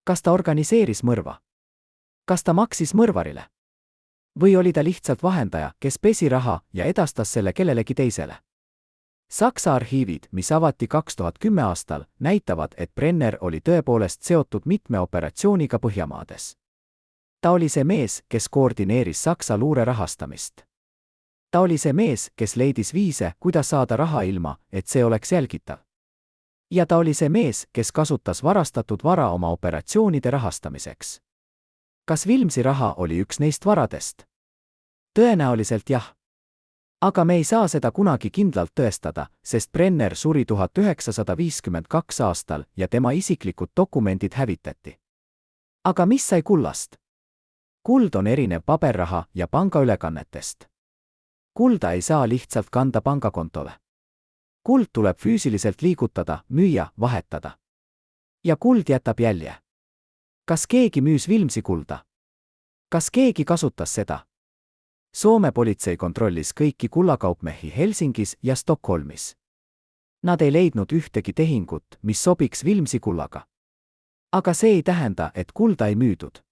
Kas ta organiseeris mõrva? Kas ta maksis mõrvarile? Või oli ta lihtsalt vahendaja, kes pesi raha ja edastas selle kellelegi teisele? Saksa arhiivid, mis avati 2010 aastal, näitavad, et Brenner oli tõepoolest seotud mitme operatsiooniga Põhjamaades. Ta oli see mees, kes koordineeris Saksa luure rahastamist. Ta oli see mees, kes leidis viise, kuidas saada raha ilma, et see oleks jälgitav. Ja ta oli see mees, kes kasutas varastatud vara oma operatsioonide rahastamiseks. Kas Vilmsi raha oli üks neist varadest? Tõenäoliselt jah. Aga me ei saa seda kunagi kindlalt tõestada, sest Brenner suri 1952 aastal ja tema isiklikud dokumendid hävitati. Aga mis sai kullast? Kuld on erinev paberraha ja pangaülekannetest. Kulda ei saa lihtsalt kanda pangakontole. Kuld tuleb füüsiliselt liigutada, müüa, vahetada. Ja kuld jätab jälje. Kas keegi müüs Vilmsi kulda? Kas keegi kasutas seda? Soome politsei kontrollis kõiki kullakaupmehi Helsingis ja Stockholmis. Nad ei leidnud ühtegi tehingut, mis sobiks Vilmsi kullaga. Aga see ei tähenda, et kulda ei müüdud.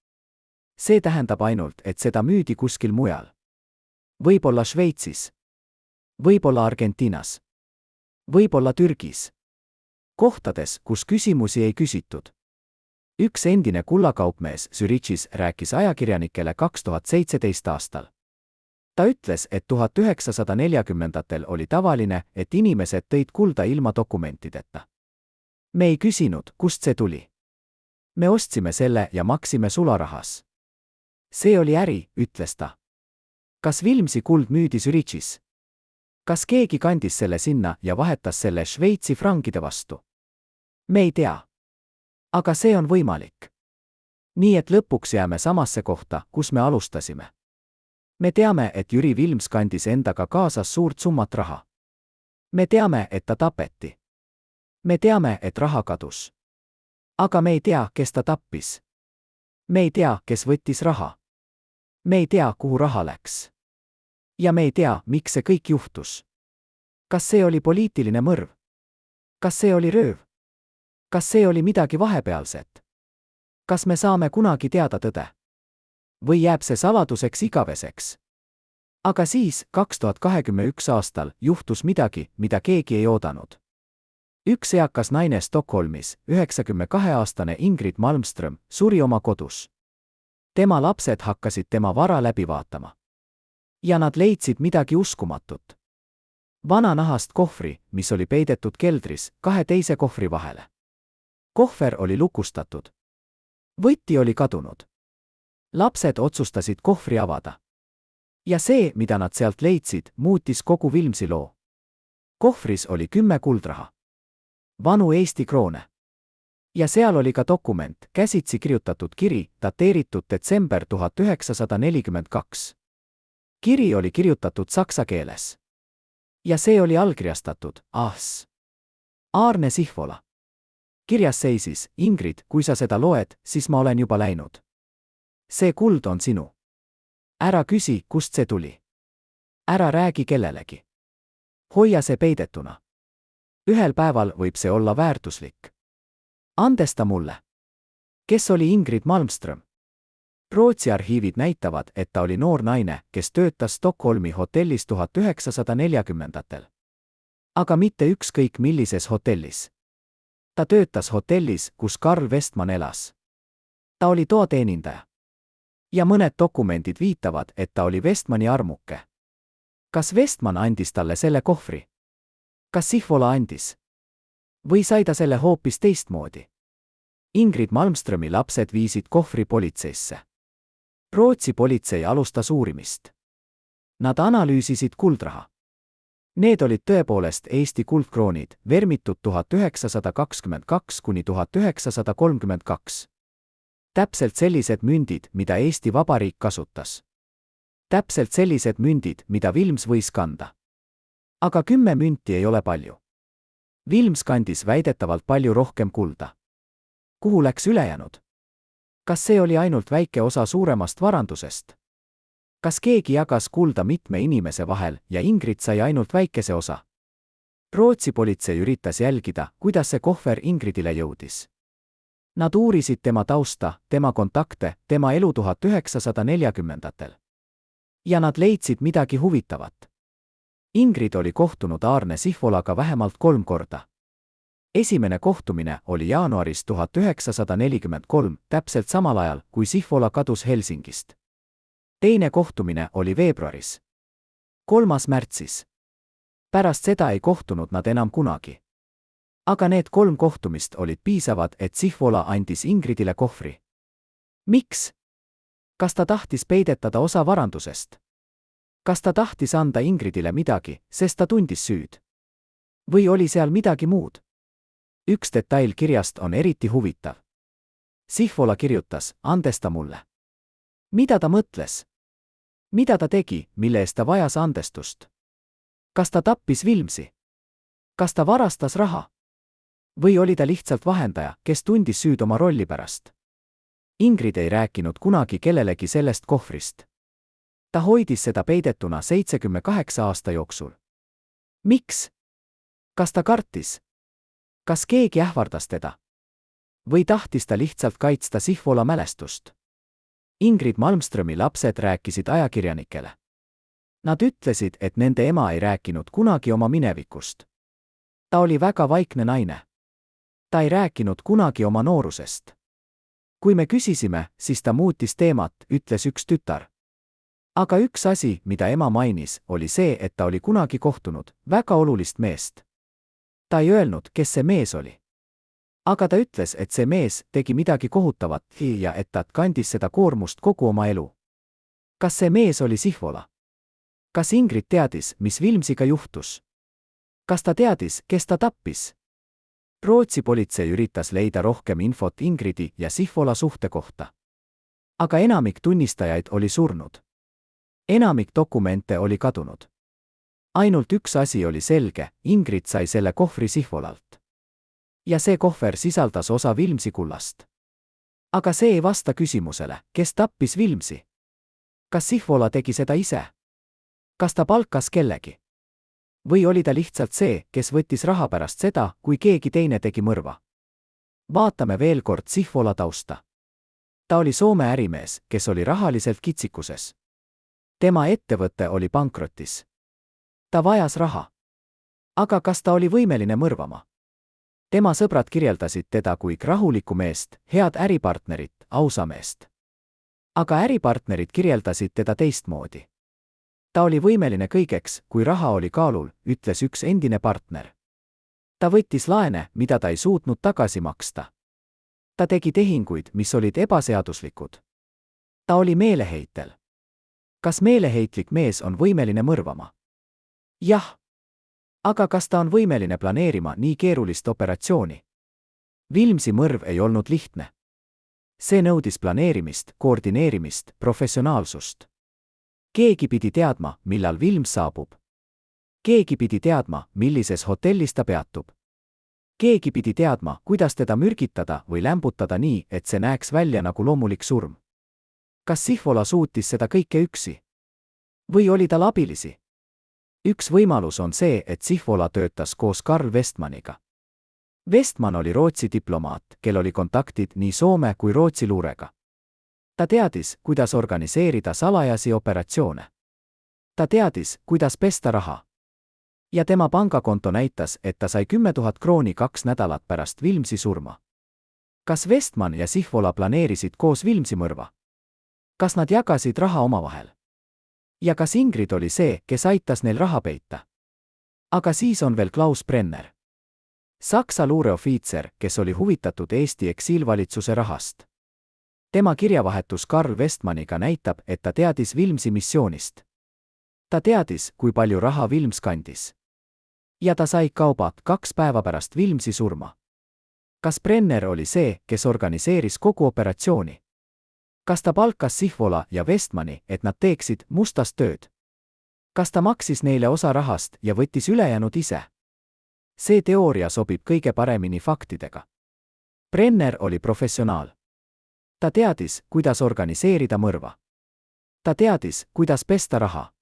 See tähendab ainult, et seda müüdi kuskil mujal. Võib-olla Šveitsis. Võib-olla Argentiinas. Võib-olla Türgis. Kohtades, kus küsimusi ei küsitud. Üks endine kullakaupmees Zürichis rääkis ajakirjanikele 2017 aastal. Ta ütles, et 1940-ndatel oli tavaline, et inimesed tõid kulda ilma dokumentideta. Me ei küsinud, kust see tuli. Me ostsime selle ja maksime sularahas. See oli äri, ütles ta. Kas Vilmsi kuld müüdi Zürichis? Kas keegi kandis selle sinna ja vahetas selle Šveitsi frangide vastu? Me ei tea. Aga see on võimalik. Nii et lõpuks jääme samasse kohta, kus me alustasime. Me teame, et Jüri Vilms kandis endaga kaasas suurt summat raha. Me teame, et ta tapeti. Me teame, et raha kadus. Aga me ei tea, kes ta tappis. Me ei tea, kes võttis raha. Me ei tea, kuhu raha läks. Ja me ei tea, miks see kõik juhtus. Kas see oli poliitiline mõrv? Kas see oli rööv? Kas see oli midagi vahepealset? Kas me saame kunagi teada tõde? Või jääb see saladuseks igaveseks? Aga siis, 2021 aastal, juhtus midagi, mida keegi ei oodanud. Üks eakas naine Stockholmis, 92-aastane Ingrid Malmström, suri oma kodus. Tema lapsed hakkasid tema vara läbi vaatama. Ja nad leidsid midagi uskumatut. Vana nahast kohvri, mis oli peidetud keldris, kahe teise kohvri vahele. Kohver oli lukustatud. Võti oli kadunud. Lapsed otsustasid kohvri avada. Ja see, mida nad sealt leidsid, muutis kogu Vilmsi loo. Kohvris oli 10 kuldraha. Vanu Eesti kroone. Ja seal oli ka dokument, käsitsi kirjutatud kiri, dateeritud detsember 1942. Kiri oli kirjutatud saksa keeles. Ja see oli allkirjastatud, Ahs. Aarne Sihvola. Kirjas seisis, Ingrid, kui sa seda loed, siis ma olen juba läinud. See kuld on sinu. Ära küsi, kust see tuli. Ära räägi kellelegi. Hoia see peidetuna. Ühel päeval võib see olla väärtuslik. Andesta mulle. Kes oli Ingrid Malmström? Rootsi arhiivid näitavad, et ta oli noor naine, kes töötas Stockholmi hotellis 1940-ndatel. Aga mitte ükskõik millises hotellis. Ta töötas hotellis, kus Karl Westman elas. Ta oli toateenindaja. Ja mõned dokumendid viitavad, et ta oli Westmani armuke. Kas Westman andis talle selle kohvri? Kas Sihvola andis? Või sai ta selle hoopis teistmoodi? Ingrid Malmströmi lapsed viisid kohvri politseisse. Rootsi politsei alustas uurimist. Nad analüüsisid kuldraha. Need olid tõepoolest Eesti kuldkroonid, vermitud 1922 kuni 1932. Täpselt sellised mündid, mida Eesti Vabariik kasutas. Täpselt sellised mündid, mida Vilms võis kanda. Aga 10 münti ei ole palju. Vilms kandis väidetavalt palju rohkem kulda. Kuhu läks ülejäänud? Kas see oli ainult väike osa suuremast varandusest? Kas keegi jagas kulda mitme inimese vahel ja Ingrid sai ainult väikese osa? Rootsi politsei üritas jälgida, kuidas see kohver Ingridile jõudis. Nad uurisid tema tausta, tema kontakte, tema elu 1940-ndatel. Ja nad leidsid midagi huvitavat. Ingrid oli kohtunud Aarne Sihvolaga vähemalt 3 korda. Esimene kohtumine oli jaanuaris 1943, täpselt samal ajal, kui Sihvola kadus Helsingist. Teine kohtumine oli veebruaris. 3. märtsis. Pärast seda ei kohtunud nad enam kunagi. Aga need 3 kohtumist olid piisavad, et Sihvola andis Ingridile kohvri. Miks? Kas ta tahtis peidetada osa varandusest? Kas ta tahtis anda Ingridile midagi, sest ta tundis süüd? Või oli seal midagi muud? Üks detail kirjast on eriti huvitav. Sihvola kirjutas, andesta mulle. Mida ta mõtles? Mida ta tegi, mille eest ta vajas andestust? Kas ta tappis Vilmsi? Kas ta varastas raha? Või oli ta lihtsalt vahendaja, kes tundis süüd oma rolli pärast? Ingrid ei rääkinud kunagi kellelegi sellest kohvrist. Ta hoidis seda peidetuna 78 aasta jooksul. Miks? Kas ta kartis? Kas keegi ähvardas teda? Või tahtis ta lihtsalt kaitsta Sihvola mälestust? Ingrid Malmströmi lapsed rääkisid ajakirjanikele. Nad ütlesid, et nende ema ei rääkinud kunagi oma minevikust. Ta oli väga vaikne naine. Ta ei rääkinud kunagi oma noorusest. Kui me küsisime, siis ta muutis teemat, ütles üks tütar. Aga üks asi, mida ema mainis, oli see, et ta oli kunagi kohtunud väga olulist meest. Ta ei öelnud, kes see mees oli. Aga ta ütles, et see mees tegi midagi kohutavat ja et ta kandis seda koormust kogu oma elu. Kas see mees oli Sihvola? Kas Ingrid teadis, mis Vilmsiga juhtus? Kas ta teadis, kes ta tappis? Rootsi politsei üritas leida rohkem infot Ingridi ja Sihvola suhte kohta. Aga enamik tunnistajaid oli surnud. Enamik dokumente oli kadunud. Ainult üks asi oli selge, Ingrid sai selle kohvri Sihvolalt. Ja see kohver sisaldas osa Vilmsi kullast. Aga see ei vasta küsimusele, kes tappis Vilmsi. Kas Sihvola tegi seda ise? Kas ta palkas kellegi? Või oli ta lihtsalt see, kes võttis raha pärast seda, kui keegi teine tegi mõrva? Vaatame veel kord Sihvola tausta. Ta oli Soome ärimees, kes oli rahaliselt kitsikuses. Tema ettevõte oli pankrotis. Ta vajas raha. Aga kas ta oli võimeline mõrvama? Tema sõbrad kirjeldasid teda kui rahulikku meest, head äripartnerit, ausa meest. Aga äripartnerid kirjeldasid teda teistmoodi. Ta oli võimeline kõigeks, kui raha oli kaalul, ütles üks endine partner. Ta võttis laene, mida ta ei suutnud tagasi maksta. Ta tegi tehinguid, mis olid ebaseaduslikud. Ta oli meeleheitel. Kas meeleheitlik mees on võimeline mõrvama? Jah. Aga kas ta on võimeline planeerima nii keerulist operatsiooni? Vilmsi mõrv ei olnud lihtne. See nõudis planeerimist, koordineerimist, professionaalsust. Keegi pidi teadma, millal Vilms saabub. Keegi pidi teadma, millises hotellis ta peatub. Keegi pidi teadma, kuidas teda mürgitada või lämbutada nii, et see näeks välja nagu loomulik surm. Kas Sihvola suutis seda kõike üksi? Või oli tal abilisi? Üks võimalus on see, et Sihvola töötas koos Carl Westmaniga. Westman oli Rootsi diplomaat, kel oli kontaktid nii Soome kui Rootsi luurega. Ta teadis, kuidas organiseerida salajasi operatsioone. Ta teadis, kuidas pesta raha. Ja tema pangakonto näitas, et ta sai 10 000 krooni 2 nädalat pärast Vilmsi surma. Kas Westman ja Sihvola planeerisid koos Vilmsi mõrva? Kas nad jagasid raha omavahel? Ja kas Ingrid oli see, kes aitas neil raha peita? Aga siis on veel Klaus Brenner. Saksa luureofiitser, kes oli huvitatud Eesti eksiilvalitsuse rahast. Tema kirjavahetus Carl Westmaniga näitab, et ta teadis Vilmsi missioonist. Ta teadis, kui palju raha Vilms kandis. Ja ta sai kaubad 2 päeva pärast Vilmsi surma. Kas Brenner oli see, kes organiseeris kogu operatsiooni? Kas ta palkas Sihvola ja Westmani, et nad teeksid mustast tööd? Kas ta maksis neile osa rahast ja võttis ülejäänud ise? See teooria sobib kõige paremini faktidega. Brenner oli professionaal. Ta teadis, kuidas organiseerida mõrva. Ta teadis, kuidas pesta raha.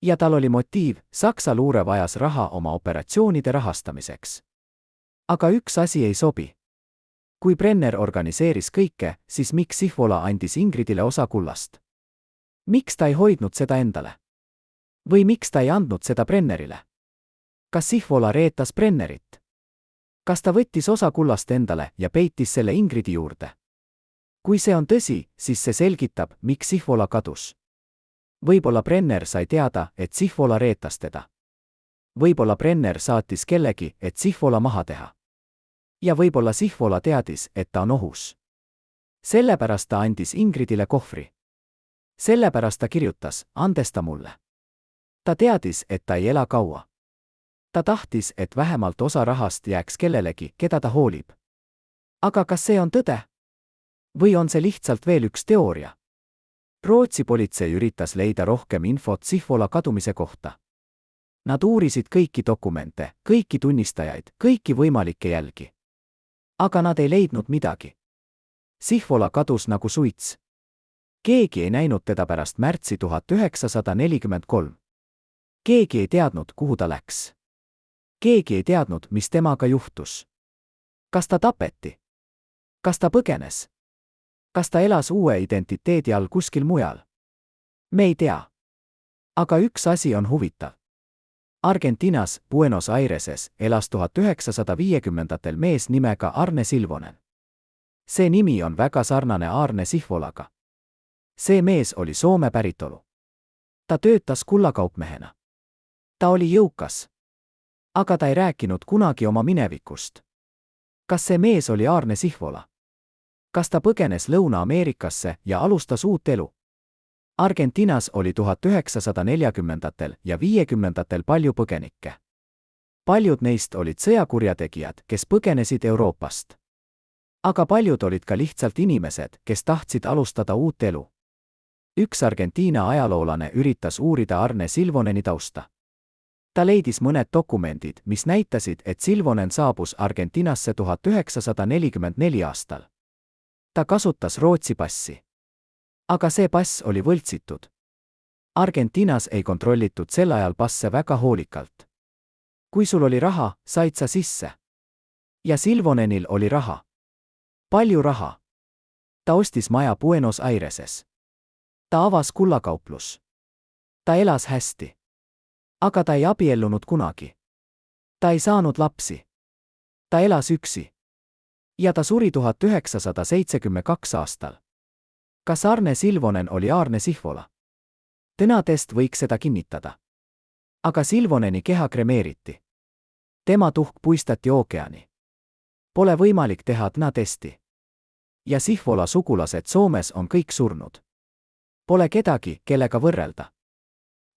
Ja tal oli motiiv, Saksa luure vajas raha oma operatsioonide rahastamiseks. Aga üks asi ei sobi. Kui Brenner organiseeris kõike, siis miks Sihvola andis Ingridile osa kullast? Miks ta ei hoidnud seda endale? Või miks ta ei andnud seda Brennerile? Kas Sihvola reetas Brennerit? Kas ta võttis osa kullast endale ja peitis selle Ingridi juurde? Kui see on tõsi, siis see selgitab, miks Sihvola kadus. Võib-olla Brenner sai teada, et Sihvola reetas teda. Võib-olla Brenner saatis kellegi, et Sihvola maha teha. Ja võib-olla Sihvola teadis, et ta on ohus. Sellepärast ta andis Ingridile kohvri. Sellepärast ta kirjutas, andesta mulle. Ta teadis, et ta ei ela kaua. Ta tahtis, et vähemalt osa rahast jääks kellelegi, keda ta hoolib. Aga kas see on tõde? Või on see lihtsalt veel üks teooria? Rootsi politsei üritas leida rohkem infot Sihvola kadumise kohta. Nad uurisid kõiki dokumente, kõiki tunnistajaid, kõiki võimalikke jälgi. Aga nad ei leidnud midagi. Sihvola kadus nagu suits. Keegi ei näinud teda pärast märtsi 1943. Keegi ei teadnud, kuhu ta läks. Keegi ei teadnud, mis temaga juhtus. Kas ta tapeti? Kas ta põgenes? Kas ta elas uue identiteedi all kuskil mujal? Me ei tea. Aga üks asi on huvitav. Argentinas, Buenos Aireses, elas 1950-ndatel mees nimega Arne Silvonen. See nimi on väga sarnane Arne Sihvolaga. See mees oli Soome päritolu. Ta töötas kullakaupmehena. Ta oli jõukas. Aga ta ei rääkinud kunagi oma minevikust. Kas see mees oli Arne Sihvola? Kas ta põgenes Lõuna-Ameerikasse ja alustas uut elu? Argentinas oli 1940-ndatel ja 50-ndatel palju põgenikke. Paljud neist olid sõjakurjategijad, kes põgenesid Euroopast. Aga paljud olid ka lihtsalt inimesed, kes tahtsid alustada uut elu. Üks Argentiina ajaloolane üritas uurida Arne Silvoneni tausta. Ta leidis mõned dokumendid, mis näitasid, et Silvonen saabus Argentinasse 1944 aastal. Ta kasutas Rootsi passi. Aga see pass oli võltsitud. Argentinas ei kontrollitud sel ajal passe väga hoolikalt. Kui sul oli raha, said sa sisse. Ja Silvonenil oli raha. Palju raha. Ta ostis maja Buenos Aireses. Ta avas kullakauplus. Ta elas hästi. Aga ta ei abiellunud kunagi. Ta ei saanud lapsi. Ta elas üksi. Ja ta suri 1972 aastal. Kas Arne Silvonen oli Arne Sihvola? Tänatest võiks seda kinnitada. Aga Silvoneni keha kremeeriti. Tema tuhk puistati ookeani. Pole võimalik teha DNA-testi. Ja Sihvola sugulased Soomes on kõik surnud. Pole kedagi, kellega võrrelda.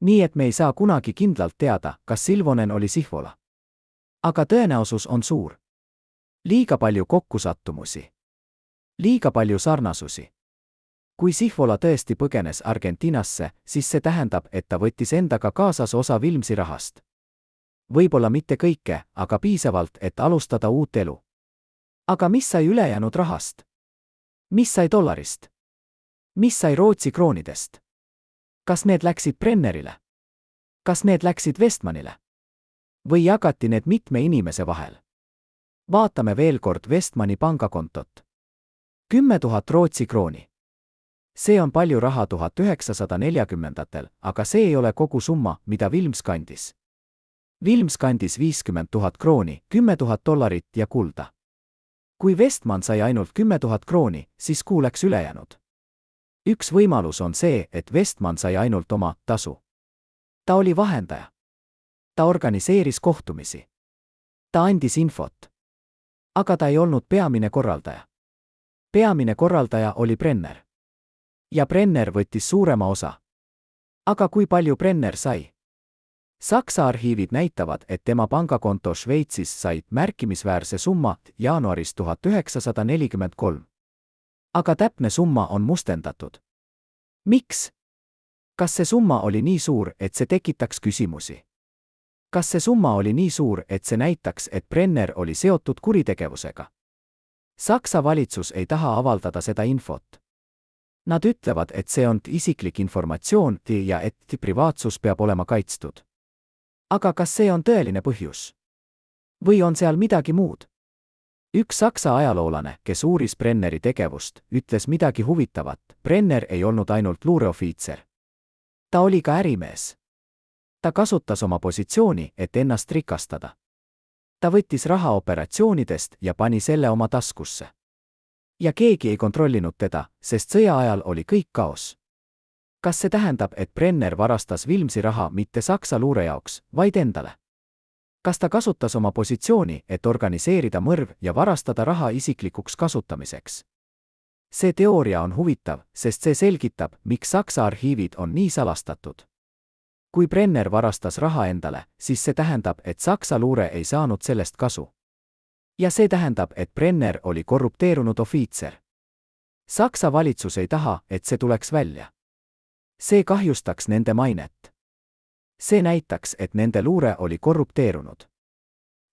Nii et me ei saa kunagi kindlalt teada, kas Silvonen oli Sihvola. Aga tõenäosus on suur. Liiga palju kokkusattumusi. Liiga palju sarnasusi. Kui Sihvola tõesti põgenes Argentinasse, siis see tähendab, et ta võttis endaga kaasas osa Vilmsi rahast. Võib-olla mitte kõike, aga piisavalt, et alustada uut elu. Aga mis sai ülejäänud rahast? Mis sai dollarist? Mis sai Rootsi kroonidest? Kas need läksid Brennerile? Kas need läksid Westmanile? Või jagati need mitme inimese vahel? Vaatame veel kord Westmani pangakontot. 10 000 Rootsi krooni. See on palju raha 1940-ndatel, aga see ei ole kogu summa, mida Vilms kandis. Vilms kandis 50 000 krooni, 10 000 dollarit ja kulda. Kui Westman sai ainult 10 000 krooni, siis kuhu läks ülejäänud? Üks võimalus on see, et Westman sai ainult oma tasu. Ta oli vahendaja. Ta organiseeris kohtumisi. Ta andis infot. Aga ta ei olnud peamine korraldaja. Peamine korraldaja oli Brenner. Ja Brenner võttis suurema osa. Aga kui palju Brenner sai? Saksa arhiivid näitavad, et tema pangakonto Šveitsis sai märkimisväärse summa jaanuaris 1943. Aga täpne summa on mustendatud. Miks? Kas see summa oli nii suur, et see tekitaks küsimusi? Kas see summa oli nii suur, et see näitaks, et Brenner oli seotud kuritegevusega? Saksa valitsus ei taha avaldada seda infot. Nad ütlevad, et see on isiklik informatsioon ja et privaatsus peab olema kaitstud. Aga kas see on tõeline põhjus? Või on seal midagi muud? Üks saksa ajaloolane, kes uuris Brenneri tegevust, ütles midagi huvitavat. Brenner ei olnud ainult luureofiitser. Ta oli ka ärimees. Ta kasutas oma positsiooni, et ennast rikastada. Ta võttis raha operatsioonidest ja pani selle oma taskusse. Ja keegi ei kontrollinud teda, sest sõja ajal oli kõik kaos. Kas see tähendab, et Brenner varastas Vilmsi raha mitte Saksa luure jaoks, vaid endale? Kas ta kasutas oma positsiooni, et organiseerida mõrv ja varastada raha isiklikuks kasutamiseks? See teooria on huvitav, sest see selgitab, miks Saksa arhiivid on nii salastatud. Kui Brenner varastas raha endale, siis see tähendab, et Saksa luure ei saanud sellest kasu. Ja see tähendab, et Brenner oli korrupteerunud ofiitser. Saksa valitsus ei taha, et see tuleks välja. See kahjustaks nende mainet. See näitaks, et nende luure oli korrupteerunud.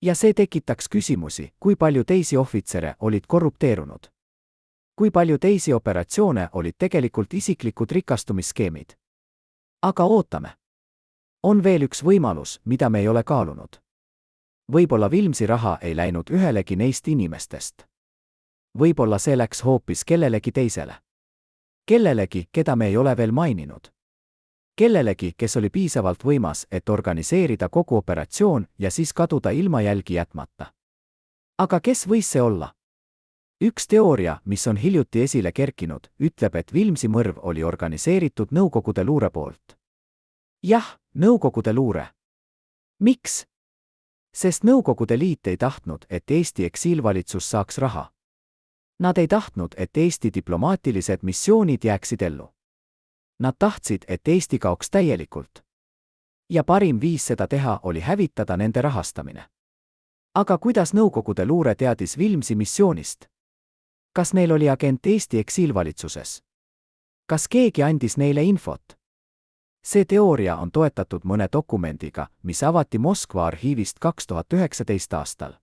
Ja see tekitaks küsimusi, kui palju teisi ohvitsere olid korrupteerunud. Kui palju teisi operatsioone olid tegelikult isiklikud rikastumisskeemid. Aga ootame. On veel üks võimalus, mida me ei ole kaalunud. Võib-olla Vilmsi raha ei läinud ühelegi neist inimestest. Võib-olla see läks hoopis kellelegi teisele. Kellelegi, keda me ei ole veel maininud. Kellelegi, kes oli piisavalt võimas, et organiseerida kogu operatsioon ja siis kaduda ilma jälgi jätmata. Aga kes võis see olla? Üks teooria, mis on hiljuti esile kerkinud, ütleb, et Vilmsi mõrv oli organiseeritud Nõukogude luure poolt. Jah, Nõukogude luure. Miks? Sest Nõukogude Liit ei tahtnud, et Eesti eksiilvalitsus saaks raha. Nad ei tahtnud, et Eesti diplomaatilised missioonid jääksid ellu. Nad tahtsid, et Eesti kaoks täielikult. Ja parim viis seda teha oli hävitada nende rahastamine. Aga kuidas Nõukogude luure teadis Vilmsi missioonist? Kas neil oli agent Eesti eksiilvalitsuses? Kas keegi andis neile infot? See teooria on toetatud mõne dokumendiga, mis avati Moskva arhiivist 2019 aastal.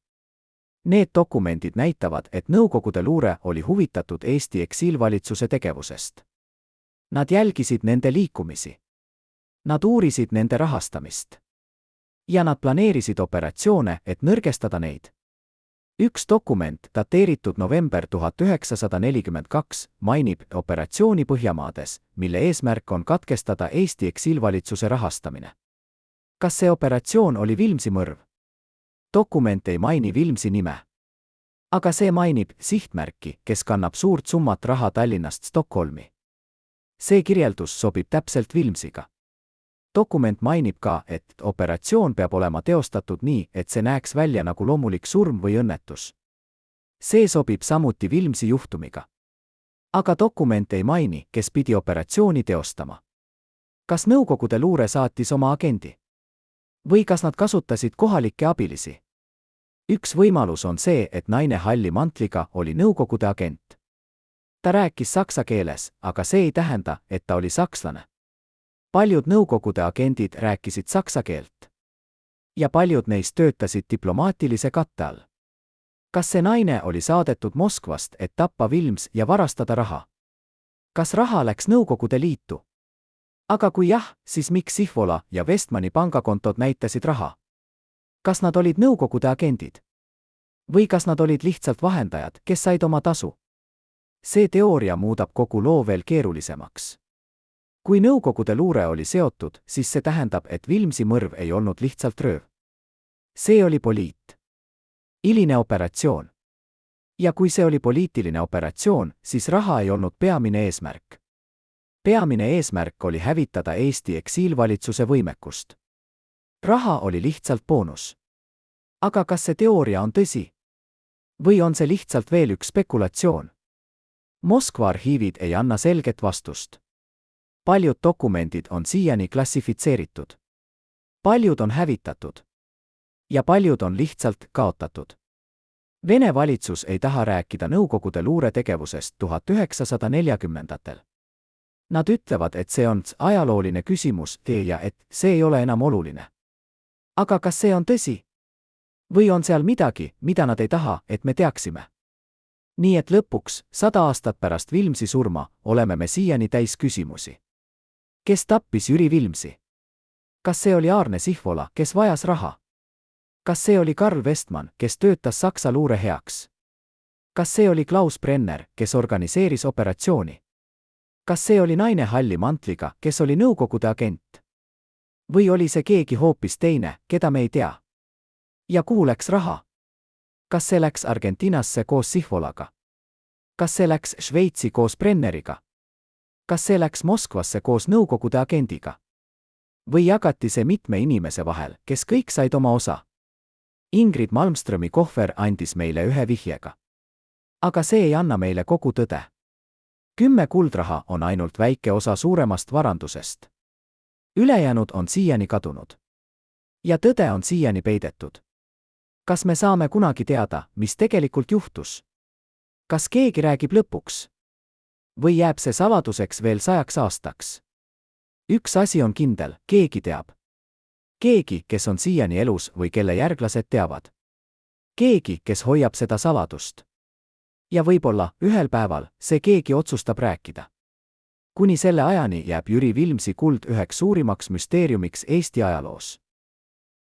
Need dokumendid näitavad, et Nõukogude luure oli huvitatud Eesti eksiilvalitsuse tegevusest. Nad jälgisid nende liikumisi. Nad uurisid nende rahastamist. Ja nad planeerisid operatsioone, et nõrgestada neid. Üks dokument, dateeritud november 1942, mainib operatsiooni Põhjamaades, mille eesmärk on katkestada Eesti eksiilvalitsuse rahastamine. Kas see operatsioon oli Vilmsi mõrv? Dokument ei maini Vilmsi nime. Aga see mainib sihtmärki, kes kannab suurt summat raha Tallinnast Stockholmi. See kirjeldus sobib täpselt Vilmsiga. Dokument mainib ka, et operatsioon peab olema teostatud nii, et see näeks välja nagu loomulik surm või õnnetus. See sobib samuti Vilmsi juhtumiga. Aga dokument ei maini, kes pidi operatsiooni teostama. Kas Nõukogude luure saatis oma agendi? Või kas nad kasutasid kohalikke abilisi? Üks võimalus on see, et naine halli mantliga oli Nõukogude agent. Ta rääkis saksa keeles, aga see ei tähenda, et ta oli sakslane. Paljud Nõukogude agendid rääkisid saksa keelt. Ja paljud neist töötasid diplomaatilise katte all. Kas see naine oli saadetud Moskvast, et tappa Vilms ja varastada raha? Kas raha läks Nõukogude Liitu? Aga kui jah, siis miks Sihvola ja Westmani pangakontod näitasid raha? Kas nad olid Nõukogude agendid? Või kas nad olid lihtsalt vahendajad, kes said oma tasu? See teooria muudab kogu loo veel keerulisemaks. Kui Nõukogude luure oli seotud, siis see tähendab, et Vilmsi mõrv ei olnud lihtsalt rööv. See oli poliitiline operatsioon. Ja kui see oli poliitiline operatsioon, siis raha ei olnud peamine eesmärk. Peamine eesmärk oli hävitada Eesti eksiilvalitsuse võimekust. Raha oli lihtsalt boonus. Aga kas see teooria on tõsi? Või on see lihtsalt veel üks spekulatsioon? Moskva arhiivid ei anna selget vastust. Paljud dokumendid on siiani klassifitseeritud. Paljud on hävitatud. Ja paljud on lihtsalt kaotatud. Vene valitsus ei taha rääkida Nõukogude luure tegevusest 1940-ndatel. Nad ütlevad, et see on ajalooline küsimus ja et see ei ole enam oluline. Aga kas see on tõsi? Või on seal midagi, mida nad ei taha, et me teaksime? Nii et lõpuks, 100 aastat pärast Vilmsi surma, oleme me siiani täis küsimusi. Kes tappis Jüri Vilmsi? Kas see oli Aarne Sihvola, kes vajas raha? Kas see oli Karl Westman, kes töötas Saksa luure heaks? Kas see oli Klaus Brenner, kes organiseeris operatsiooni? Kas see oli naine halli mantliga, kes oli Nõukogude agent? Või oli see keegi hoopis teine, keda me ei tea? Ja kuhu läks raha? Kas see läks Argentiinasse koos Sihvolaga? Kas see läks Šveitsi koos Brenneriga? Kas see läks Moskvasse koos Nõukogude agendiga? Või jagati see mitme inimese vahel, kes kõik said oma osa? Ingrid Malmströmi kohver andis meile ühe vihjega. Aga see ei anna meile kogu tõde. 10 kuldraha on ainult väike osa suuremast varandusest. Ülejäänud on siiani kadunud. Ja tõde on siiani peidetud. Kas me saame kunagi teada, mis tegelikult juhtus? Kas keegi räägib lõpuks? Või jääb see saladuseks veel 100 aastaks? Üks asi on kindel, keegi teab. keegi, kes on siiani elus või kelle järglased teavad. Keegi, kes hoiab seda saladust. Ja võib-olla ühel päeval see keegi otsustab rääkida. Kuni selle ajani jääb Jüri Vilmsi kuld üheks suurimaks müsteeriumiks Eesti ajaloos.